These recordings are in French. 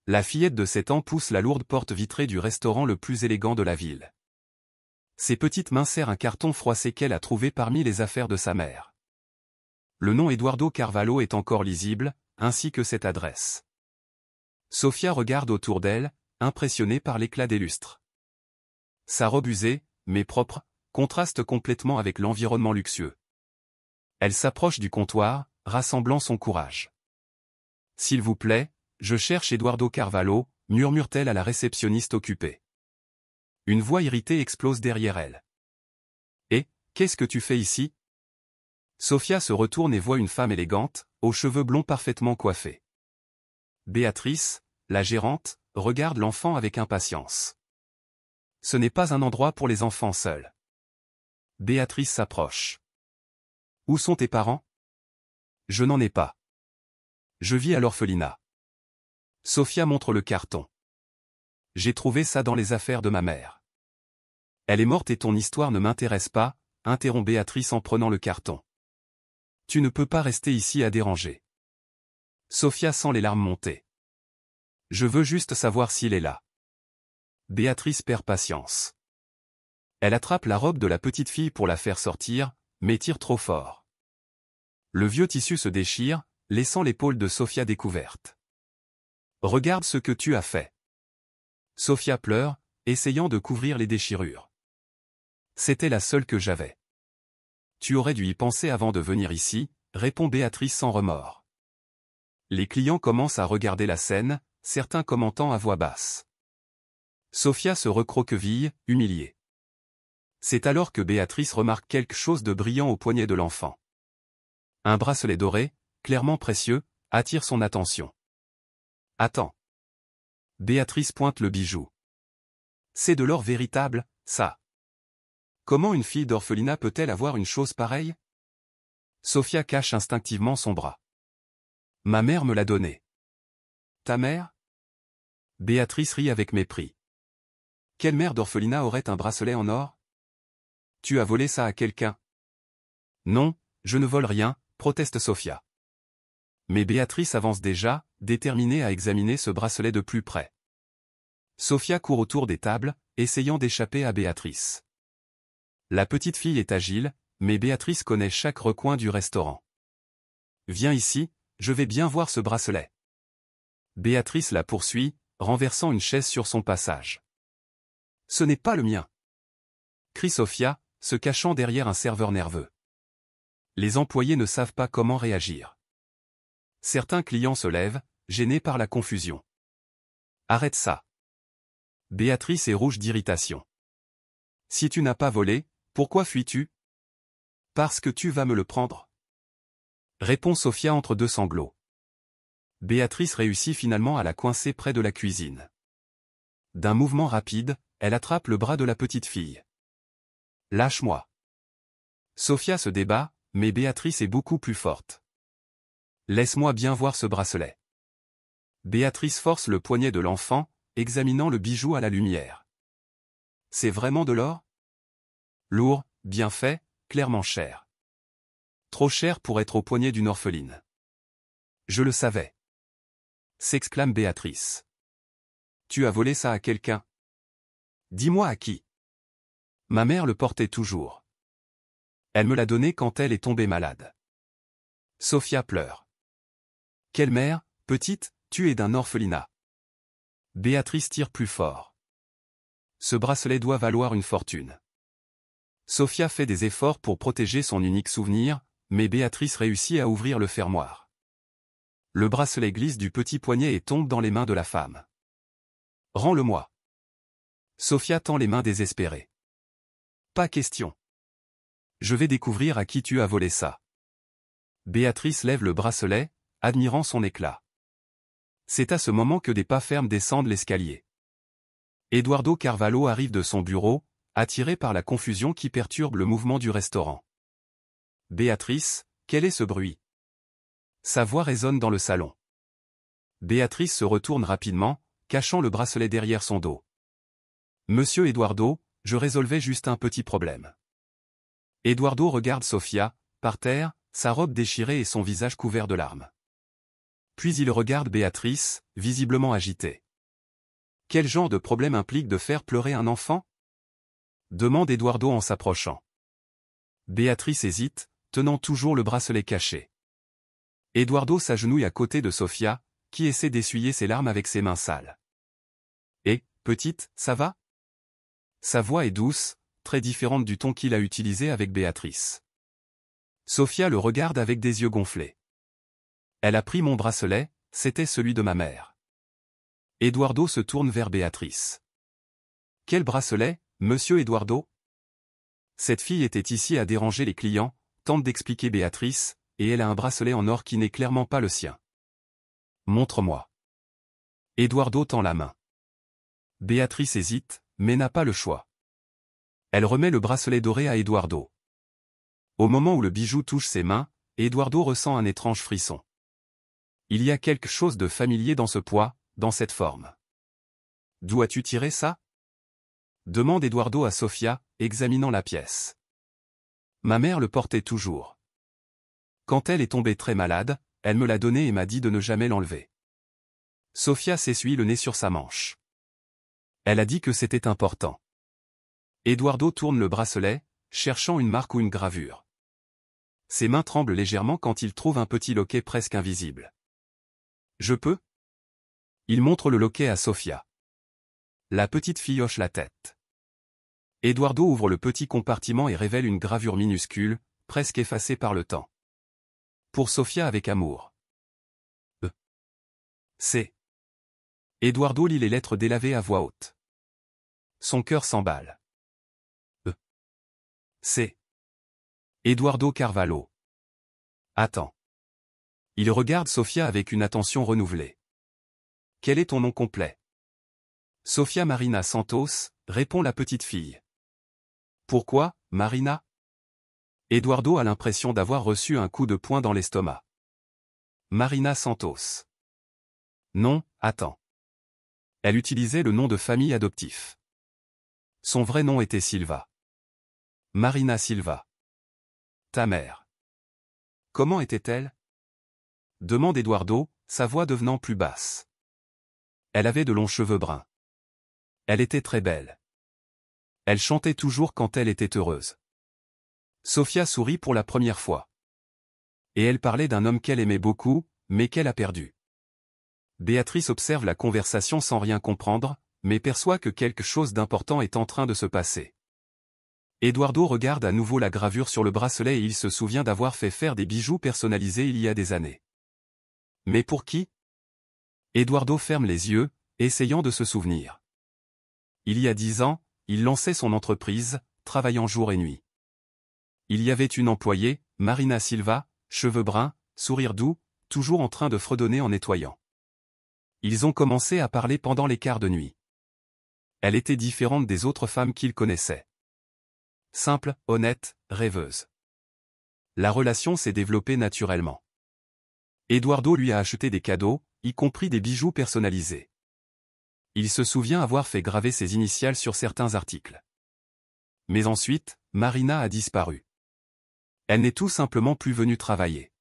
La fillette de 7 ans pousse la lourde porte vitrée du restaurant le plus élégant de la ville. Ses petites mains serrent un carton froissé qu'elle a trouvé parmi les affaires de sa mère. Le nom Eduardo Carvalho est encore lisible, ainsi que cette adresse. Sofia regarde autour d'elle, impressionnée par l'éclat des lustres. Sa robe usée, mais propre, contraste complètement avec l'environnement luxueux. Elle s'approche du comptoir, rassemblant son courage. « S'il vous plaît, je cherche Eduardo Carvalho », murmure-t-elle à la réceptionniste occupée. Une voix irritée explose derrière elle. « Et, qu'est-ce que tu fais ici ?» Sofia se retourne et voit une femme élégante, aux cheveux blonds parfaitement coiffés. Béatrice, la gérante, regarde l'enfant avec impatience. Ce n'est pas un endroit pour les enfants seuls. Béatrice s'approche. « Où sont tes parents ? » « Je n'en ai pas. Je vis à l'orphelinat. » Sofia montre le carton. « J'ai trouvé ça dans les affaires de ma mère. » « Elle est morte et ton histoire ne m'intéresse pas, » interrompt Béatrice en prenant le carton. « Tu ne peux pas rester ici à déranger. » Sofia sent les larmes monter. « Je veux juste savoir s'il est là. » Béatrice perd patience. Elle attrape la robe de la petite fille pour la faire sortir, mais tire trop fort. Le vieux tissu se déchire, laissant l'épaule de Sofia découverte. « Regarde ce que tu as fait. » Sofia pleure, essayant de couvrir les déchirures. « C'était la seule que j'avais. »« Tu aurais dû y penser avant de venir ici, » répond Béatrice sans remords. Les clients commencent à regarder la scène, certains commentant à voix basse. Sofia se recroqueville, humiliée. C'est alors que Béatrice remarque quelque chose de brillant au poignet de l'enfant. Un bracelet doré, clairement précieux, attire son attention. « Attends. » Béatrice pointe le bijou. « C'est de l'or véritable, ça. Comment une fille d'orphelinat peut-elle avoir une chose pareille ?» Sofia cache instinctivement son bras. « Ma mère me l'a donné. »« Ta mère ?» Béatrice rit avec mépris. « Quelle mère d'orphelinat aurait un bracelet en or ? Tu as volé ça à quelqu'un ? » « Non, je ne vole rien, » proteste Sofia. Mais Béatrice avance déjà, déterminée à examiner ce bracelet de plus près. Sofia court autour des tables, essayant d'échapper à Béatrice. La petite fille est agile, mais Béatrice connaît chaque recoin du restaurant. « Viens ici, je vais bien voir ce bracelet. » Béatrice la poursuit, renversant une chaise sur son passage. « Ce n'est pas le mien !» crie Sofia, se cachant derrière un serveur nerveux. Les employés ne savent pas comment réagir. Certains clients se lèvent, gênés par la confusion. « Arrête ça !» Béatrice est rouge d'irritation. « Si tu n'as pas volé, pourquoi fuis-tu ? » « Parce que tu vas me le prendre. » répond Sofia entre deux sanglots. Béatrice réussit finalement à la coincer près de la cuisine. D'un mouvement rapide, elle attrape le bras de la petite fille. « Lâche-moi !» Sofia se débat, mais Béatrice est beaucoup plus forte. « Laisse-moi bien voir ce bracelet. » Béatrice force le poignet de l'enfant, examinant le bijou à la lumière. « C'est vraiment de l'or ? » Lourd, bien fait, clairement cher. Trop cher pour être au poignet d'une orpheline. « Je le savais. » s'exclame Béatrice. « Tu as volé ça à quelqu'un ? » Dis-moi à qui. Ma mère le portait toujours. Elle me l'a donné quand elle est tombée malade. Sofia pleure. Quelle mère, petite, tu es d'un orphelinat. Béatrice tire plus fort. Ce bracelet doit valoir une fortune. Sofia fait des efforts pour protéger son unique souvenir, mais Béatrice réussit à ouvrir le fermoir. Le bracelet glisse du petit poignet et tombe dans les mains de la femme. Rends-le-moi. Sofia tend les mains désespérées. Pas question. Je vais découvrir à qui tu as volé ça. Béatrice lève le bracelet, admirant son éclat. C'est à ce moment que des pas fermes descendent l'escalier. Eduardo Carvalho arrive de son bureau, attiré par la confusion qui perturbe le mouvement du restaurant. Béatrice, quel est ce bruit ? Sa voix résonne dans le salon. Béatrice se retourne rapidement, cachant le bracelet derrière son dos. Monsieur Eduardo, je résolvais juste un petit problème. Eduardo regarde Sofia, par terre, sa robe déchirée et son visage couvert de larmes. Puis il regarde Béatrice, visiblement agitée. Quel genre de problème implique de faire pleurer un enfant? Demande Eduardo en s'approchant. Béatrice hésite, tenant toujours le bracelet caché. Eduardo s'agenouille à côté de Sofia, qui essaie d'essuyer ses larmes avec ses mains sales. Et, petite, ça va? Sa voix est douce, très différente du ton qu'il a utilisé avec Béatrice. Sofia le regarde avec des yeux gonflés. Elle a pris mon bracelet, c'était celui de ma mère. Eduardo se tourne vers Béatrice. Quel bracelet, monsieur Eduardo? Cette fille était ici à déranger les clients, tente d'expliquer Béatrice, et elle a un bracelet en or qui n'est clairement pas le sien. Montre-moi. Eduardo tend la main. Béatrice hésite, mais n'a pas le choix. Elle remet le bracelet doré à Eduardo. Au moment où le bijou touche ses mains, Eduardo ressent un étrange frisson. Il y a quelque chose de familier dans ce poids, dans cette forme. D'où as-tu tiré ça? Demande Eduardo à Sofia, examinant la pièce. Ma mère le portait toujours. Quand elle est tombée très malade, elle me l'a donné et m'a dit de ne jamais l'enlever. Sofia s'essuie le nez sur sa manche. Elle a dit que c'était important. Eduardo tourne le bracelet, cherchant une marque ou une gravure. Ses mains tremblent légèrement quand il trouve un petit loquet presque invisible. Je peux? Il montre le loquet à Sofia. La petite fille hoche la tête. Eduardo ouvre le petit compartiment et révèle une gravure minuscule, presque effacée par le temps. Pour Sofia avec amour. C'est. Eduardo lit les lettres délavées à voix haute. Son cœur s'emballe. C'est. Eduardo Carvalho. Attends. Il regarde Sofia avec une attention renouvelée. Quel est ton nom complet? Sofia Marina Santos, répond la petite fille. Pourquoi, Marina? Eduardo a l'impression d'avoir reçu un coup de poing dans l'estomac. Marina Santos. Non, attends. Elle utilisait le nom de famille adoptif. Son vrai nom était Silva. Marina Silva. Ta mère. Comment était-elle? Demande Eduardo, sa voix devenant plus basse. Elle avait de longs cheveux bruns. Elle était très belle. Elle chantait toujours quand elle était heureuse. Sofia sourit pour la première fois. Et elle parlait d'un homme qu'elle aimait beaucoup, mais qu'elle a perdu. Béatrice observe la conversation sans rien comprendre, mais perçoit que quelque chose d'important est en train de se passer. Eduardo regarde à nouveau la gravure sur le bracelet et il se souvient d'avoir fait faire des bijoux personnalisés il y a des années. Mais pour qui? Eduardo ferme les yeux, essayant de se souvenir. Il y a 10 ans, il lançait son entreprise, travaillant jour et nuit. Il y avait une employée, Marina Silva, cheveux bruns, sourire doux, toujours en train de fredonner en nettoyant. Ils ont commencé à parler pendant les quarts de nuit. Elle était différente des autres femmes qu'il connaissait. Simple, honnête, rêveuse. La relation s'est développée naturellement. Eduardo lui a acheté des cadeaux, y compris des bijoux personnalisés. Il se souvient avoir fait graver ses initiales sur certains articles. Mais ensuite, Marina a disparu. Elle n'est tout simplement plus venue travailler.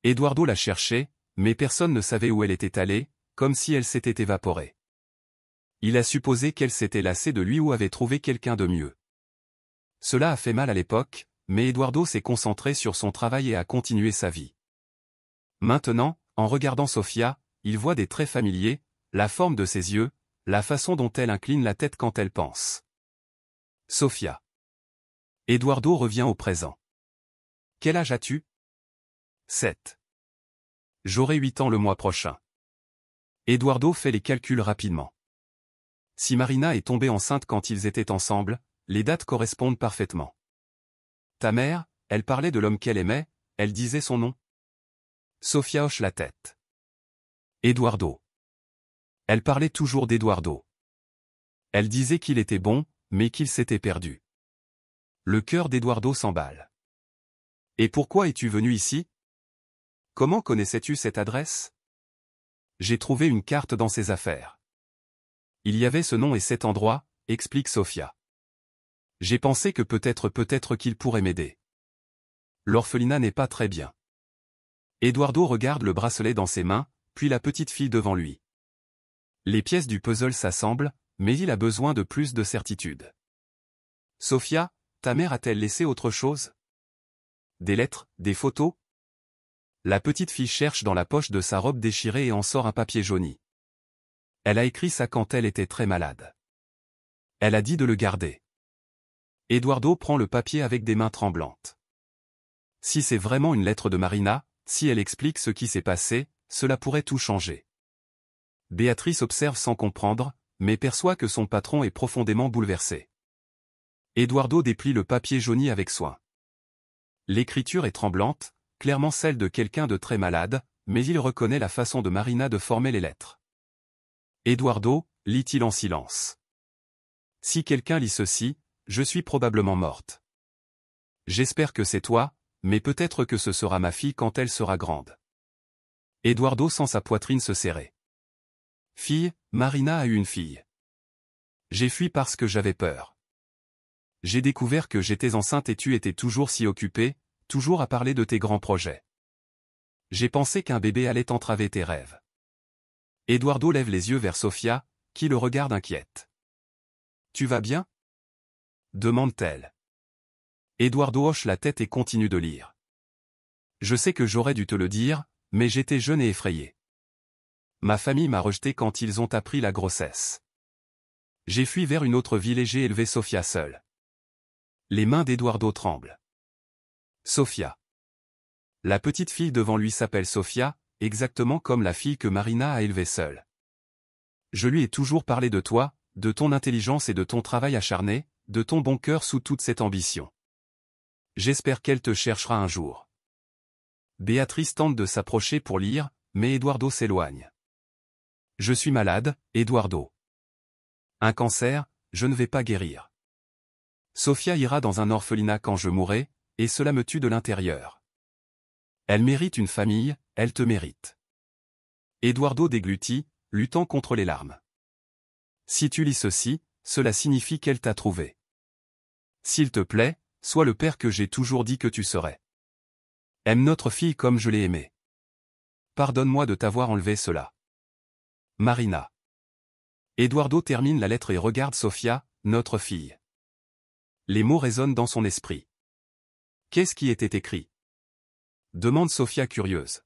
Eduardo l'a cherchée, mais personne ne savait où elle était allée, comme si elle s'était évaporée. Il a supposé qu'elle s'était lassée de lui ou avait trouvé quelqu'un de mieux. Cela a fait mal à l'époque, mais Eduardo s'est concentré sur son travail et a continué sa vie. Maintenant, en regardant Sofia, il voit des traits familiers, la forme de ses yeux, la façon dont elle incline la tête quand elle pense. Sofia. Eduardo revient au présent. Quel âge as-tu? 7. J'aurai 8 ans le mois prochain. Eduardo fait les calculs rapidement. Si Marina est tombée enceinte quand ils étaient ensemble, les dates correspondent parfaitement. Ta mère, elle parlait de l'homme qu'elle aimait, elle disait son nom. Sofia hoche la tête. Eduardo. Elle parlait toujours d'Eduardo. Elle disait qu'il était bon, mais qu'il s'était perdu. Le cœur d'Eduardo s'emballe. Et pourquoi es-tu venu ici? Comment connaissais-tu cette adresse? J'ai trouvé une carte dans ses affaires. Il y avait ce nom et cet endroit, explique Sofia. J'ai pensé que peut-être qu'il pourrait m'aider. L'orphelinat n'est pas très bien. Eduardo regarde le bracelet dans ses mains, puis la petite fille devant lui. Les pièces du puzzle s'assemblent, mais il a besoin de plus de certitude. Sofia, ta mère a-t-elle laissé autre chose? Des lettres, des photos? La petite fille cherche dans la poche de sa robe déchirée et en sort un papier jauni. Elle a écrit ça quand elle était très malade. Elle a dit de le garder. Eduardo prend le papier avec des mains tremblantes. Si c'est vraiment une lettre de Marina, si elle explique ce qui s'est passé, cela pourrait tout changer. Béatrice observe sans comprendre, mais perçoit que son patron est profondément bouleversé. Eduardo déplie le papier jauni avec soin. L'écriture est tremblante, clairement celle de quelqu'un de très malade, mais il reconnaît la façon de Marina de former les lettres. Eduardo, lit-il en silence. Si quelqu'un lit ceci, je suis probablement morte. J'espère que c'est toi, mais peut-être que ce sera ma fille quand elle sera grande. Eduardo sent sa poitrine se serrer. Fille, Marina a eu une fille. J'ai fui parce que j'avais peur. J'ai découvert que j'étais enceinte et tu étais toujours si occupée, toujours à parler de tes grands projets. J'ai pensé qu'un bébé allait entraver tes rêves. Eduardo lève les yeux vers Sofia, qui le regarde inquiète. Tu vas bien? Demande-t-elle. Eduardo hoche la tête et continue de lire. Je sais que j'aurais dû te le dire, mais j'étais jeune et effrayé. Ma famille m'a rejeté quand ils ont appris la grossesse. J'ai fui vers une autre ville et j'ai élevé Sofia seule. Les mains d'Eduardo tremblent. Sofia. La petite fille devant lui s'appelle Sofia, exactement comme la fille que Marina a élevée seule. Je lui ai toujours parlé de toi, de ton intelligence et de ton travail acharné, de ton bon cœur sous toute cette ambition. J'espère qu'elle te cherchera un jour. Béatrice tente de s'approcher pour lire, mais Eduardo s'éloigne. Je suis malade, Eduardo. Un cancer, je ne vais pas guérir. Sofia ira dans un orphelinat quand je mourrai, et cela me tue de l'intérieur. Elle mérite une famille, elle te mérite. Eduardo déglutit, luttant contre les larmes. Si tu lis ceci, cela signifie qu'elle t'a trouvé. S'il te plaît, sois le père que j'ai toujours dit que tu serais. Aime notre fille comme je l'ai aimée. Pardonne-moi de t'avoir enlevé cela. Marina. Eduardo termine la lettre et regarde Sofia, notre fille. Les mots résonnent dans son esprit. Qu'est-ce qui était écrit? Demande Sofia curieuse.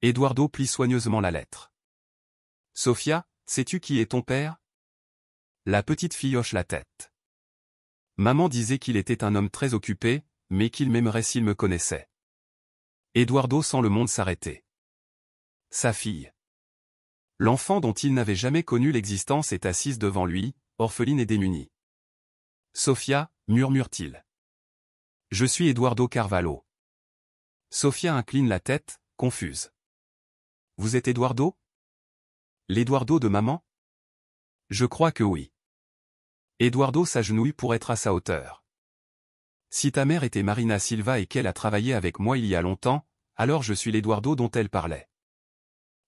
Eduardo plie soigneusement la lettre. Sofia, sais-tu qui est ton père? La petite fille hoche la tête. Maman disait qu'il était un homme très occupé, mais qu'il m'aimerait s'il me connaissait. Eduardo sent le monde s'arrêter. Sa fille. L'enfant dont il n'avait jamais connu l'existence est assise devant lui, orpheline et démunie. Sofia, murmure-t-il. Je suis Eduardo Carvalho. Sofia incline la tête, confuse. Vous êtes Eduardo? L'Eduardo de maman? Je crois que oui. Eduardo s'agenouille pour être à sa hauteur. Si ta mère était Marina Silva et qu'elle a travaillé avec moi il y a longtemps, alors je suis l'Eduardo dont elle parlait.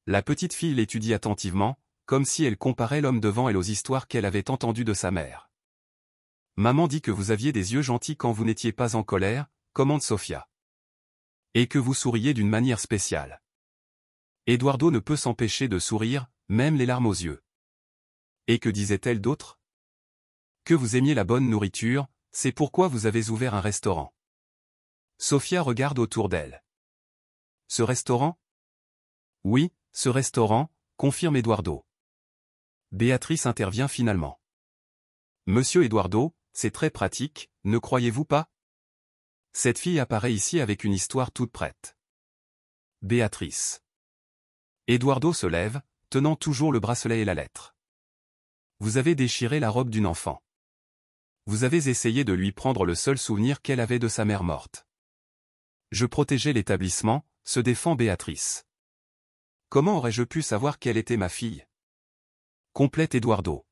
La petite fille l'étudie attentivement, comme si elle comparait l'homme devant elle aux histoires qu'elle avait entendues de sa mère. Maman dit que vous aviez des yeux gentils quand vous n'étiez pas en colère, commande Sofia. Et que vous souriez d'une manière spéciale. Eduardo ne peut s'empêcher de sourire, même les larmes aux yeux. Et que disait-elle d'autre? Que vous aimiez la bonne nourriture, c'est pourquoi vous avez ouvert un restaurant. Sofia regarde autour d'elle. Ce restaurant? Oui, ce restaurant, confirme Eduardo. Béatrice intervient finalement. Monsieur Eduardo, c'est très pratique, ne croyez-vous pas? Cette fille apparaît ici avec une histoire toute prête. Béatrice. Eduardo se lève, tenant toujours le bracelet et la lettre. Vous avez déchiré la robe d'une enfant. Vous avez essayé de lui prendre le seul souvenir qu'elle avait de sa mère morte. Je protégeais l'établissement, se défend Béatrice. Comment aurais-je pu savoir qu'elle était ma fille? Complète Eduardo.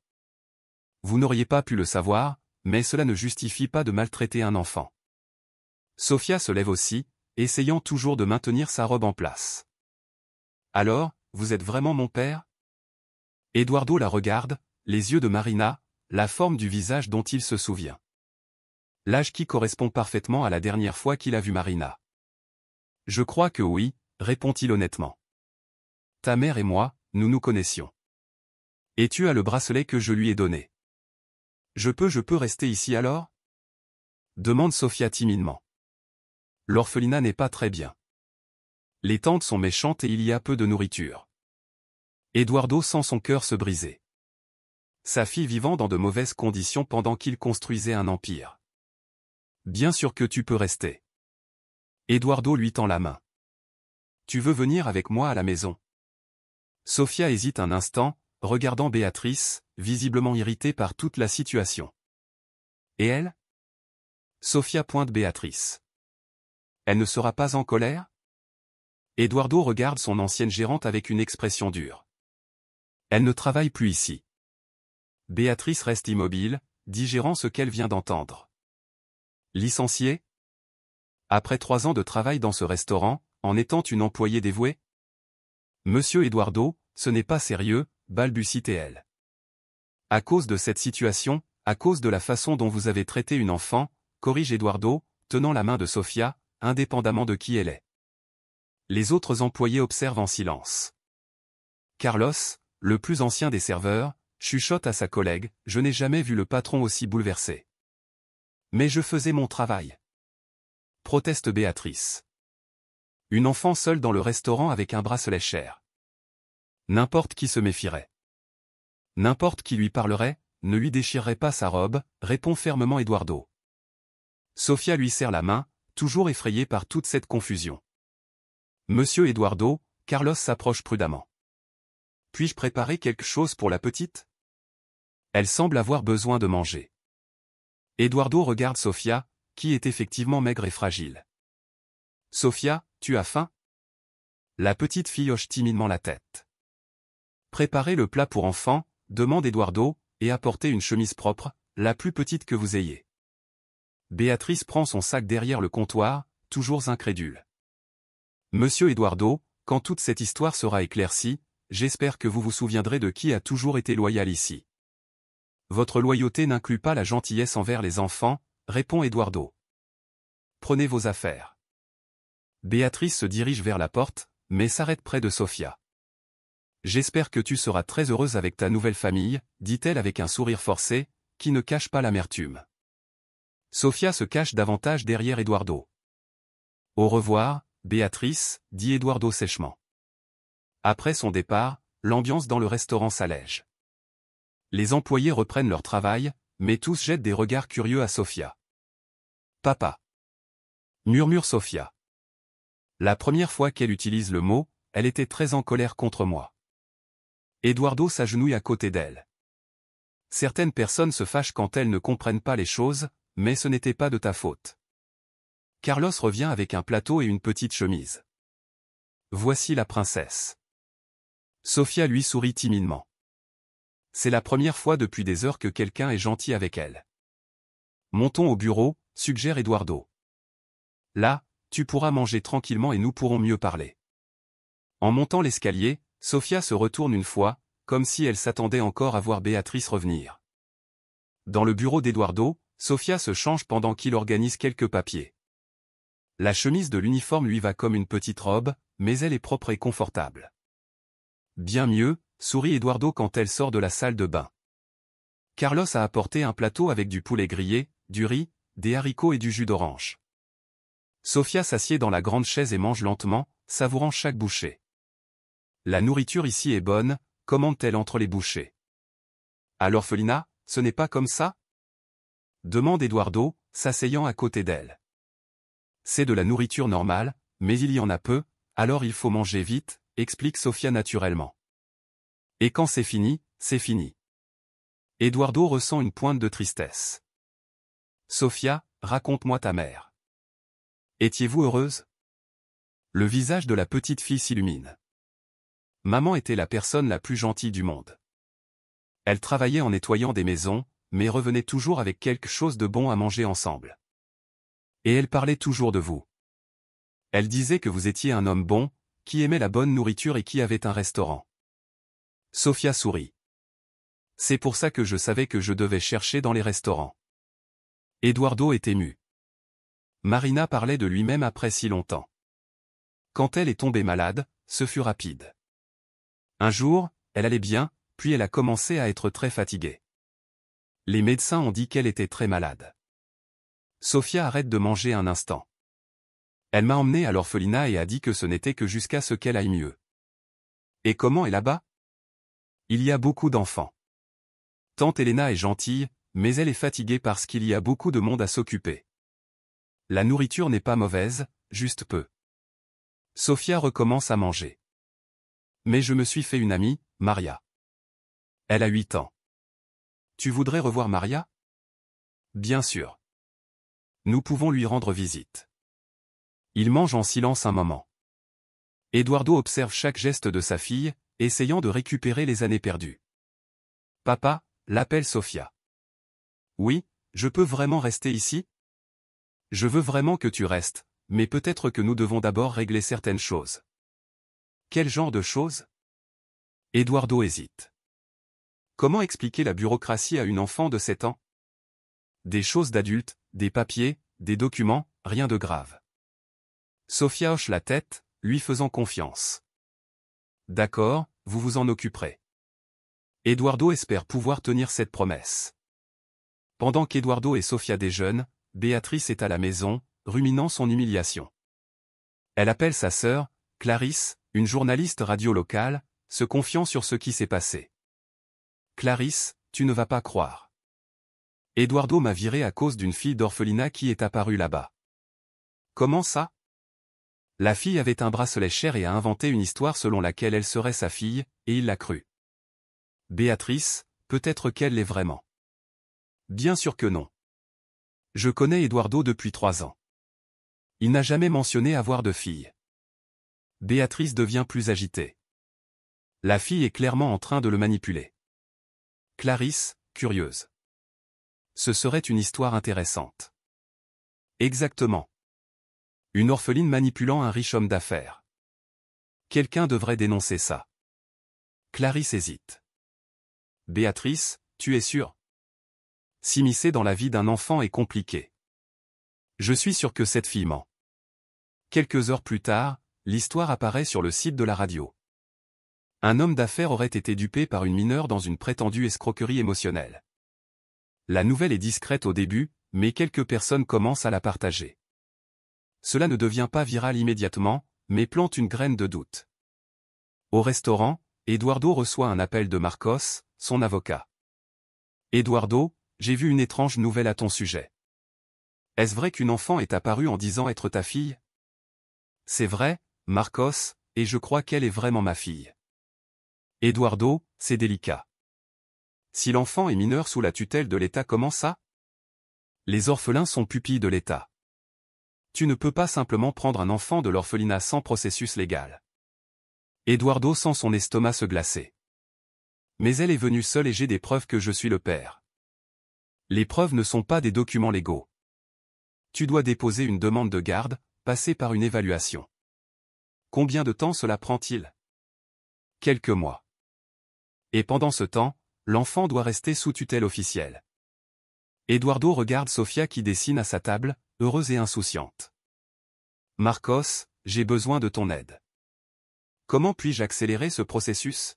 Vous n'auriez pas pu le savoir, mais cela ne justifie pas de maltraiter un enfant. Sofia se lève aussi, essayant toujours de maintenir sa robe en place. Alors, vous êtes vraiment mon père? Eduardo la regarde, les yeux de Marina, la forme du visage dont il se souvient. L'âge qui correspond parfaitement à la dernière fois qu'il a vu Marina. Je crois que oui, répond-il honnêtement. Ta mère et moi, nous nous connaissions. Et tu as le bracelet que je lui ai donné. Je peux rester ici alors? Demande Sofia timidement. L'orphelinat n'est pas très bien. Les tantes sont méchantes et il y a peu de nourriture. Eduardo sent son cœur se briser. Sa fille vivant dans de mauvaises conditions pendant qu'il construisait un empire. Bien sûr que tu peux rester. Eduardo lui tend la main. Tu veux venir avec moi à la maison? Sofia hésite un instant, regardant Béatrice, visiblement irritée par toute la situation. Et elle? Sofia pointe Béatrice. Elle ne sera pas en colère? Eduardo regarde son ancienne gérante avec une expression dure. Elle ne travaille plus ici. Béatrice reste immobile, digérant ce qu'elle vient d'entendre. Licenciée? Après 3 ans de travail dans ce restaurant, en étant une employée dévouée? Monsieur Eduardo, ce n'est pas sérieux, balbutie-t-elle. À cause de cette situation, à cause de la façon dont vous avez traité une enfant, corrige Eduardo, tenant la main de Sofia, indépendamment de qui elle est. Les autres employés observent en silence. Carlos, le plus ancien des serveurs, chuchote à sa collègue, « Je n'ai jamais vu le patron aussi bouleversé. » Mais je faisais mon travail. Proteste Béatrice. Une enfant seule dans le restaurant avec un bracelet cher. N'importe qui se méfierait. N'importe qui lui parlerait, ne lui déchirerait pas sa robe, répond fermement Eduardo. Sofia lui serre la main, toujours effrayée par toute cette confusion. Monsieur Eduardo, Carlos s'approche prudemment. Puis-je préparer quelque chose pour la petite? Elle semble avoir besoin de manger. Eduardo regarde Sofia, qui est effectivement maigre et fragile. Sofia, tu as faim? La petite fille hoche timidement la tête. Préparez le plat pour enfants, demande Eduardo, et apportez une chemise propre, la plus petite que vous ayez. Béatrice prend son sac derrière le comptoir, toujours incrédule. Monsieur Eduardo, quand toute cette histoire sera éclaircie, j'espère que vous vous souviendrez de qui a toujours été loyal ici. Votre loyauté n'inclut pas la gentillesse envers les enfants, répond Eduardo. Prenez vos affaires. Béatrice se dirige vers la porte, mais s'arrête près de Sofia. J'espère que tu seras très heureuse avec ta nouvelle famille, dit-elle avec un sourire forcé, qui ne cache pas l'amertume. Sofia se cache davantage derrière Eduardo. Au revoir, Béatrice, dit Eduardo sèchement. Après son départ, l'ambiance dans le restaurant s'allège. Les employés reprennent leur travail, mais tous jettent des regards curieux à Sofia. Papa. Murmure Sofia. La première fois qu'elle utilise le mot, elle était très en colère contre moi. Eduardo s'agenouille à côté d'elle. Certaines personnes se fâchent quand elles ne comprennent pas les choses, mais ce n'était pas de ta faute. Carlos revient avec un plateau et une petite chemise. Voici la princesse. Sofia lui sourit timidement. C'est la première fois depuis des heures que quelqu'un est gentil avec elle. Montons au bureau, suggère Eduardo. Là, tu pourras manger tranquillement et nous pourrons mieux parler. En montant l'escalier, Sofia se retourne une fois, comme si elle s'attendait encore à voir Béatrice revenir. Dans le bureau d'Eduardo, Sofia se change pendant qu'il organise quelques papiers. La chemise de l'uniforme lui va comme une petite robe, mais elle est propre et confortable. Bien mieux, sourit Eduardo quand elle sort de la salle de bain. Carlos a apporté un plateau avec du poulet grillé, du riz, des haricots et du jus d'orange. Sofia s'assied dans la grande chaise et mange lentement, savourant chaque bouchée. La nourriture ici est bonne, commente-t-elle entre les bouchées. À l'orphelinat, ce n'est pas comme ça? Demande Eduardo, s'asseyant à côté d'elle. C'est de la nourriture normale, mais il y en a peu, alors il faut manger vite, explique Sofia naturellement. Et quand c'est fini, c'est fini. Eduardo ressent une pointe de tristesse. Sofia, raconte-moi ta mère. Étiez-vous heureuse? Le visage de la petite fille s'illumine. Maman était la personne la plus gentille du monde. Elle travaillait en nettoyant des maisons, mais revenait toujours avec quelque chose de bon à manger ensemble. Et elle parlait toujours de vous. Elle disait que vous étiez un homme bon, qui aimait la bonne nourriture et qui avait un restaurant. Sofia sourit. C'est pour ça que je savais que je devais chercher dans les restaurants. Eduardo est ému. Marina parlait de lui-même après si longtemps. Quand elle est tombée malade, ce fut rapide. Un jour, elle allait bien, puis elle a commencé à être très fatiguée. Les médecins ont dit qu'elle était très malade. Sofia arrête de manger un instant. Elle m'a emmené à l'orphelinat et a dit que ce n'était que jusqu'à ce qu'elle aille mieux. Et comment est là-bas? Il y a beaucoup d'enfants. Tante Elena est gentille, mais elle est fatiguée parce qu'il y a beaucoup de monde à s'occuper. La nourriture n'est pas mauvaise, juste peu. Sofia recommence à manger. Mais je me suis fait une amie, Maria. Elle a 8 ans. Tu voudrais revoir Maria? Bien sûr. Nous pouvons lui rendre visite. Il mange en silence un moment. Eduardo observe chaque geste de sa fille, essayant de récupérer les années perdues. Papa, l'appelle Sofia. Oui, je peux vraiment rester ici? Je veux vraiment que tu restes, mais peut-être que nous devons d'abord régler certaines choses. Quel genre de choses? Eduardo hésite. Comment expliquer la bureaucratie à une enfant de 7 ans? Des choses d'adultes, des papiers, des documents, rien de grave. Sofia hoche la tête, lui faisant confiance. D'accord, vous vous en occuperez. Eduardo espère pouvoir tenir cette promesse. Pendant qu'Eduardo et Sofia déjeunent, Béatrice est à la maison, ruminant son humiliation. Elle appelle sa sœur, Clarisse, une journaliste radio locale, se confiant sur ce qui s'est passé. Clarisse, tu ne vas pas croire. Eduardo m'a viré à cause d'une fille d'orphelinat qui est apparue là-bas. Comment ça? La fille avait un bracelet cher et a inventé une histoire selon laquelle elle serait sa fille, et il l'a cru. Béatrice, peut-être qu'elle l'est vraiment. Bien sûr que non. Je connais Eduardo depuis 3 ans. Il n'a jamais mentionné avoir de fille. Béatrice devient plus agitée. La fille est clairement en train de le manipuler. Clarisse, curieuse. Ce serait une histoire intéressante. Exactement. Une orpheline manipulant un riche homme d'affaires. Quelqu'un devrait dénoncer ça. Clarisse hésite. Béatrice, tu es sûre? S'immiscer dans la vie d'un enfant est compliqué. Je suis sûr que cette fille ment. Quelques heures plus tard, l'histoire apparaît sur le site de la radio. Un homme d'affaires aurait été dupé par une mineure dans une prétendue escroquerie émotionnelle. La nouvelle est discrète au début, mais quelques personnes commencent à la partager. Cela ne devient pas viral immédiatement, mais plante une graine de doute. Au restaurant, Eduardo reçoit un appel de Marcos, son avocat. Eduardo, j'ai vu une étrange nouvelle à ton sujet. Est-ce vrai qu'une enfant est apparue en disant être ta fille? C'est vrai, Marcos, et je crois qu'elle est vraiment ma fille. Eduardo, c'est délicat. Si l'enfant est mineur sous la tutelle de l'État, comment ça? Les orphelins sont pupilles de l'État. Tu ne peux pas simplement prendre un enfant de l'orphelinat sans processus légal. Eduardo sent son estomac se glacer. Mais elle est venue seule et j'ai des preuves que je suis le père. Les preuves ne sont pas des documents légaux. Tu dois déposer une demande de garde, passer par une évaluation. Combien de temps cela prend-il? Quelques mois. Et pendant ce temps, l'enfant doit rester sous tutelle officielle. Eduardo regarde Sofia qui dessine à sa table, heureuse et insouciante. Marcos, j'ai besoin de ton aide. Comment puis-je accélérer ce processus?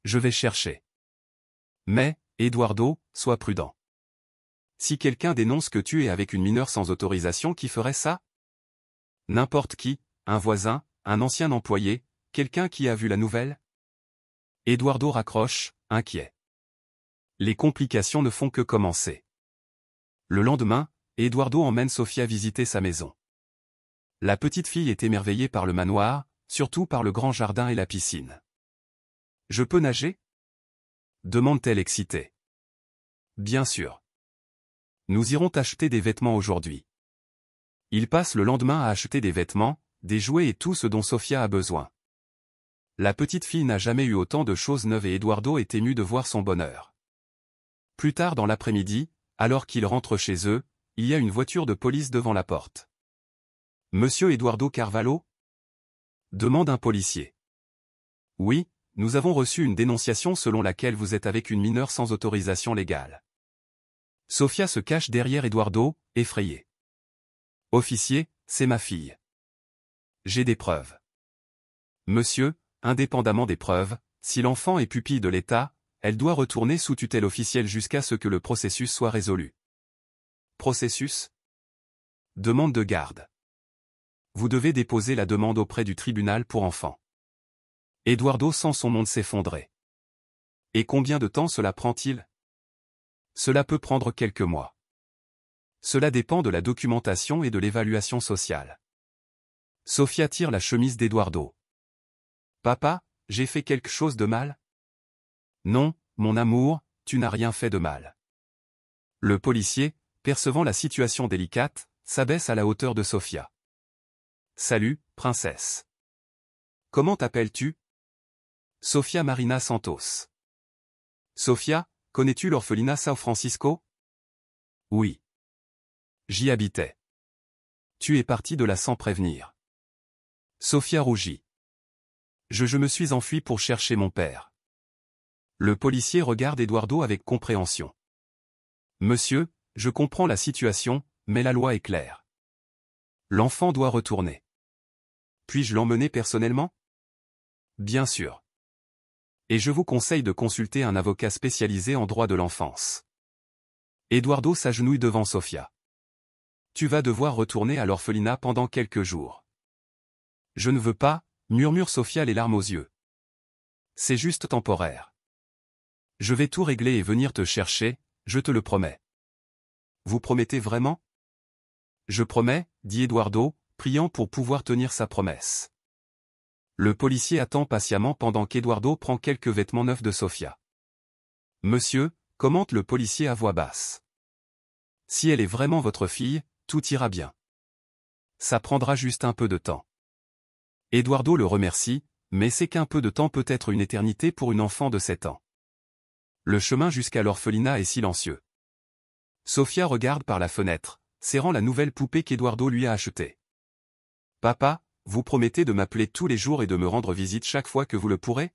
Je vais chercher. Mais, Eduardo, sois prudent. Si quelqu'un dénonce que tu es avec une mineure sans autorisation, qui ferait ça? N'importe qui, un voisin, un ancien employé, quelqu'un qui a vu la nouvelle? Eduardo raccroche, inquiet. Les complications ne font que commencer. Le lendemain, Eduardo emmène Sofia visiter sa maison. La petite fille est émerveillée par le manoir, surtout par le grand jardin et la piscine. Je peux nager? Demande-t-elle excitée. Bien sûr. Nous irons acheter des vêtements aujourd'hui. Il passe le lendemain à acheter des vêtements, des jouets et tout ce dont Sofia a besoin. La petite fille n'a jamais eu autant de choses neuves et Eduardo est ému de voir son bonheur. Plus tard dans l'après-midi, alors qu'ils rentrent chez eux, il y a une voiture de police devant la porte. Monsieur Eduardo Carvalho? Demande un policier. Oui, nous avons reçu une dénonciation selon laquelle vous êtes avec une mineure sans autorisation légale. Sofia se cache derrière Eduardo, effrayée. Officier, c'est ma fille. j'ai des preuves. Monsieur, indépendamment des preuves, si l'enfant est pupille de l'État, elle doit retourner sous tutelle officielle jusqu'à ce que le processus soit résolu. Processus? Demande de garde. Vous devez déposer la demande auprès du tribunal pour enfants. Eduardo sent son monde s'effondrer. Et combien de temps cela prend-il? Cela peut prendre quelques mois. Cela dépend de la documentation et de l'évaluation sociale. Sofia tire la chemise d'Eduardo. Papa, j'ai fait quelque chose de mal? Non, mon amour, tu n'as rien fait de mal. Le policier, percevant la situation délicate, s'abaisse à la hauteur de Sofia. Salut, princesse. Comment t'appelles-tu? Sofia Marina Santos. Sofia, connais-tu l'orphelinat São Francisco? Oui. J'y habitais. Tu es partie de là sans prévenir. Sofia rougit. Je me suis enfui pour chercher mon père. Le policier regarde Eduardo avec compréhension. Monsieur, je comprends la situation, mais la loi est claire. L'enfant doit retourner. Puis-je l'emmener personnellement? Bien sûr. Et je vous conseille de consulter un avocat spécialisé en droit de l'enfance. Eduardo s'agenouille devant Sofia. Tu vas devoir retourner à l'orphelinat pendant quelques jours. Je ne veux pas, murmure Sofia les larmes aux yeux. C'est juste temporaire. Je vais tout régler et venir te chercher, je te le promets. Vous promettez vraiment? Je promets, dit Eduardo, priant pour pouvoir tenir sa promesse. Le policier attend patiemment pendant qu'Eduardo prend quelques vêtements neufs de Sofia. Monsieur, commente le policier à voix basse. Si elle est vraiment votre fille, tout ira bien. Ça prendra juste un peu de temps. Eduardo le remercie, mais c'est qu'un peu de temps peut être une éternité pour une enfant de 7 ans. Le chemin jusqu'à l'orphelinat est silencieux. Sofia regarde par la fenêtre, serrant la nouvelle poupée qu'Eduardo lui a achetée. Papa, vous promettez de m'appeler tous les jours et de me rendre visite chaque fois que vous le pourrez?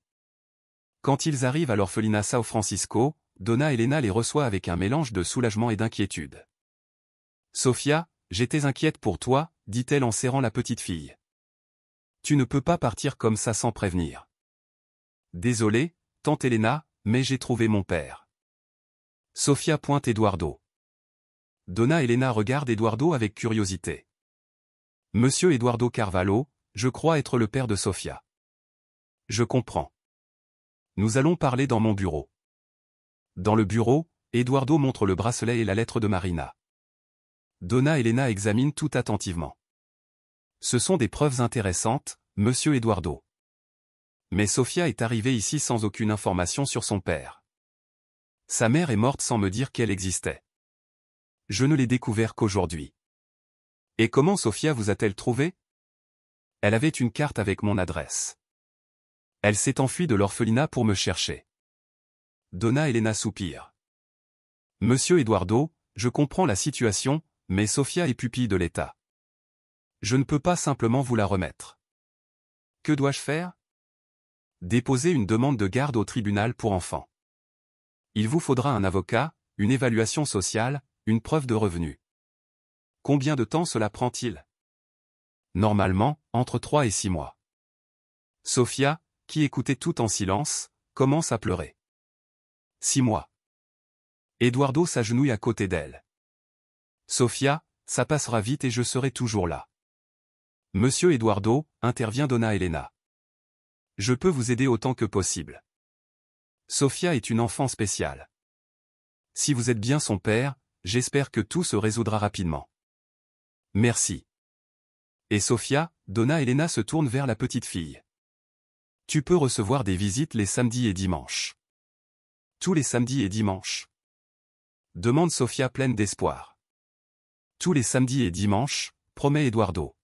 Quand ils arrivent à l'orphelinat São Francisco, Donna Helena les reçoit avec un mélange de soulagement et d'inquiétude. Sofia, j'étais inquiète pour toi, dit-elle en serrant la petite fille. Tu ne peux pas partir comme ça sans prévenir. Désolée, tante Helena, mais j'ai trouvé mon père. Sofia pointe Eduardo. Donna Helena regarde Eduardo avec curiosité. Monsieur Eduardo Carvalho, je crois être le père de Sofia. Je comprends. Nous allons parler dans mon bureau. Dans le bureau, Eduardo montre le bracelet et la lettre de Marina. Donna Helena examine tout attentivement. Ce sont des preuves intéressantes, monsieur Eduardo. Mais Sofia est arrivée ici sans aucune information sur son père. Sa mère est morte sans me dire qu'elle existait. Je ne l'ai découvert qu'aujourd'hui. Et comment Sofia vous a-t-elle trouvé? Elle avait une carte avec mon adresse. Elle s'est enfuie de l'orphelinat pour me chercher. Donna Helena soupire. Monsieur Eduardo, je comprends la situation, mais Sofia est pupille de l'État. Je ne peux pas simplement vous la remettre. Que dois-je faire? Déposer une demande de garde au tribunal pour enfants. Il vous faudra un avocat, une évaluation sociale, une preuve de revenu. Combien de temps cela prend-il? Normalement, entre 3 et 6 mois. Sofia, qui écoutait tout en silence, commence à pleurer. 6 mois. Eduardo s'agenouille à côté d'elle. Sofia, ça passera vite et je serai toujours là. Monsieur Eduardo, intervient Donna Helena. Je peux vous aider autant que possible. Sofia est une enfant spéciale. Si vous êtes bien son père, j'espère que tout se résoudra rapidement. Merci. Et Sofia, Donna Helena se tourne vers la petite fille. Tu peux recevoir des visites les samedis et dimanches. Tous les samedis et dimanches? Demande Sofia pleine d'espoir. Tous les samedis et dimanches, promet Eduardo.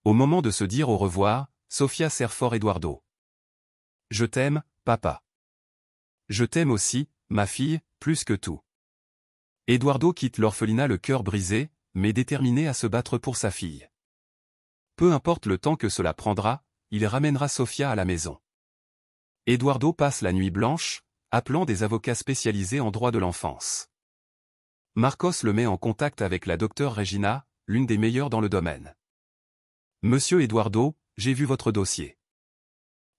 Au moment de se dire au revoir, Sofia serre fort Eduardo. Je t'aime, papa. Je t'aime aussi, ma fille, plus que tout. Eduardo quitte l'orphelinat le cœur brisé, mais déterminé à se battre pour sa fille. Peu importe le temps que cela prendra, il ramènera Sofia à la maison. Eduardo passe la nuit blanche, appelant des avocats spécialisés en droit de l'enfance. Marcos le met en contact avec la docteure Regina, l'une des meilleures dans le domaine. Monsieur Eduardo, j'ai vu votre dossier.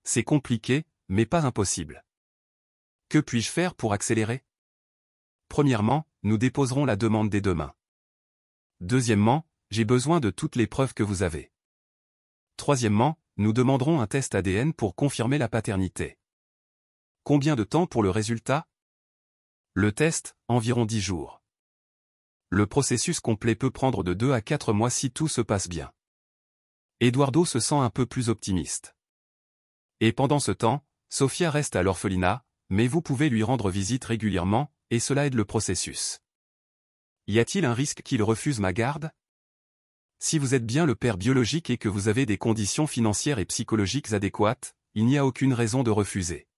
C'est compliqué, mais pas impossible. Que puis-je faire pour accélérer? Premièrement, nous déposerons la demande dès demain. Deuxièmement, j'ai besoin de toutes les preuves que vous avez. Troisièmement, nous demanderons un test ADN pour confirmer la paternité. Combien de temps pour le résultat? Le test, environ 10 jours. Le processus complet peut prendre de 2 à 4 mois si tout se passe bien. Eduardo se sent un peu plus optimiste. Et pendant ce temps, Sofia reste à l'orphelinat, mais vous pouvez lui rendre visite régulièrement, et cela aide le processus. Y a-t-il un risque qu'il refuse ma garde? Si vous êtes bien le père biologique et que vous avez des conditions financières et psychologiques adéquates, il n'y a aucune raison de refuser.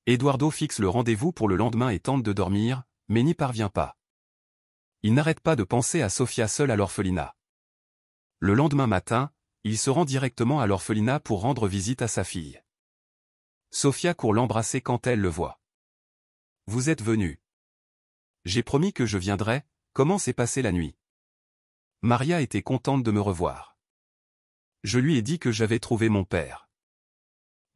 Eduardo fixe le rendez-vous pour le lendemain et tente de dormir, mais n'y parvient pas. Il n'arrête pas de penser à Sofia seule à l'orphelinat. Le lendemain matin, il se rend directement à l'orphelinat pour rendre visite à sa fille. Sofia court l'embrasser quand elle le voit. « Vous êtes venu. J'ai promis que je viendrais, comment s'est passée la nuit? » Maria était contente de me revoir. Je lui ai dit que j'avais trouvé mon père.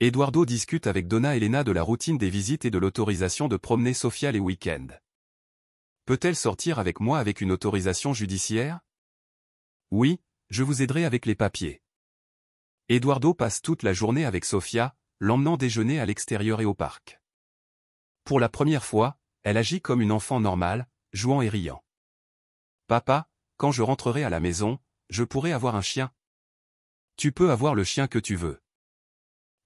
Eduardo discute avec Donna Elena de la routine des visites et de l'autorisation de promener Sofia les week-ends. Peut-elle sortir avec moi avec une autorisation judiciaire? Oui, je vous aiderai avec les papiers. Eduardo passe toute la journée avec Sofia, l'emmenant déjeuner à l'extérieur et au parc. Pour la première fois, elle agit comme une enfant normale, jouant et riant. Papa, quand je rentrerai à la maison, je pourrai avoir un chien. Tu peux avoir le chien que tu veux.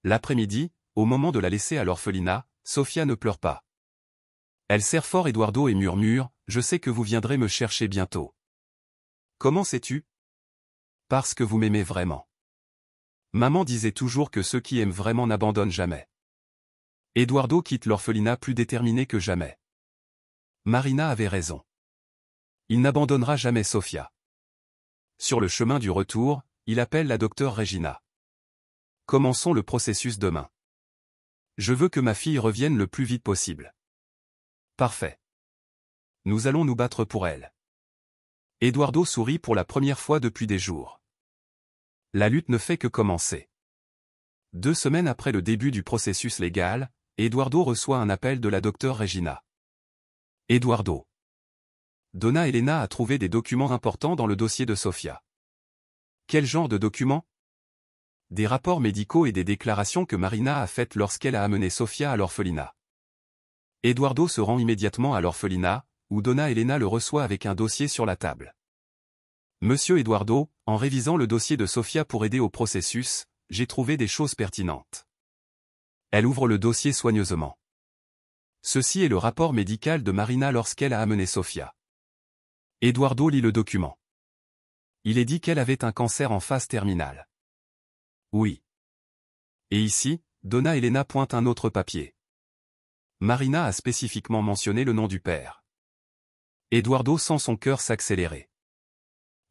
L'après-midi, au moment de la laisser à l'orphelinat, Sofia ne pleure pas. Elle serre fort Eduardo et murmure, « Je sais que vous viendrez me chercher bientôt. » Comment sais-tu? Parce que vous m'aimez vraiment. Maman disait toujours que ceux qui aiment vraiment n'abandonnent jamais. Eduardo quitte l'orphelinat plus déterminé que jamais. Marina avait raison. Il n'abandonnera jamais Sofia. Sur le chemin du retour, il appelle la docteure Regina. Commençons le processus demain. Je veux que ma fille revienne le plus vite possible. Parfait. Nous allons nous battre pour elle. Eduardo sourit pour la première fois depuis des jours. La lutte ne fait que commencer. 2 semaines après le début du processus légal, Eduardo reçoit un appel de la docteure Regina. Eduardo. Donna Elena a trouvé des documents importants dans le dossier de Sofia. Quel genre de documents? Des rapports médicaux et des déclarations que Marina a faites lorsqu'elle a amené Sofia à l'orphelinat. Eduardo se rend immédiatement à l'orphelinat, où Donna Elena le reçoit avec un dossier sur la table. Monsieur Eduardo, en révisant le dossier de Sofia pour aider au processus, j'ai trouvé des choses pertinentes. Elle ouvre le dossier soigneusement. Ceci est le rapport médical de Marina lorsqu'elle a amené Sofia. Eduardo lit le document. Il est dit qu'elle avait un cancer en phase terminale. Oui. Et ici, Donna Elena pointe un autre papier. Marina a spécifiquement mentionné le nom du père. Eduardo sent son cœur s'accélérer.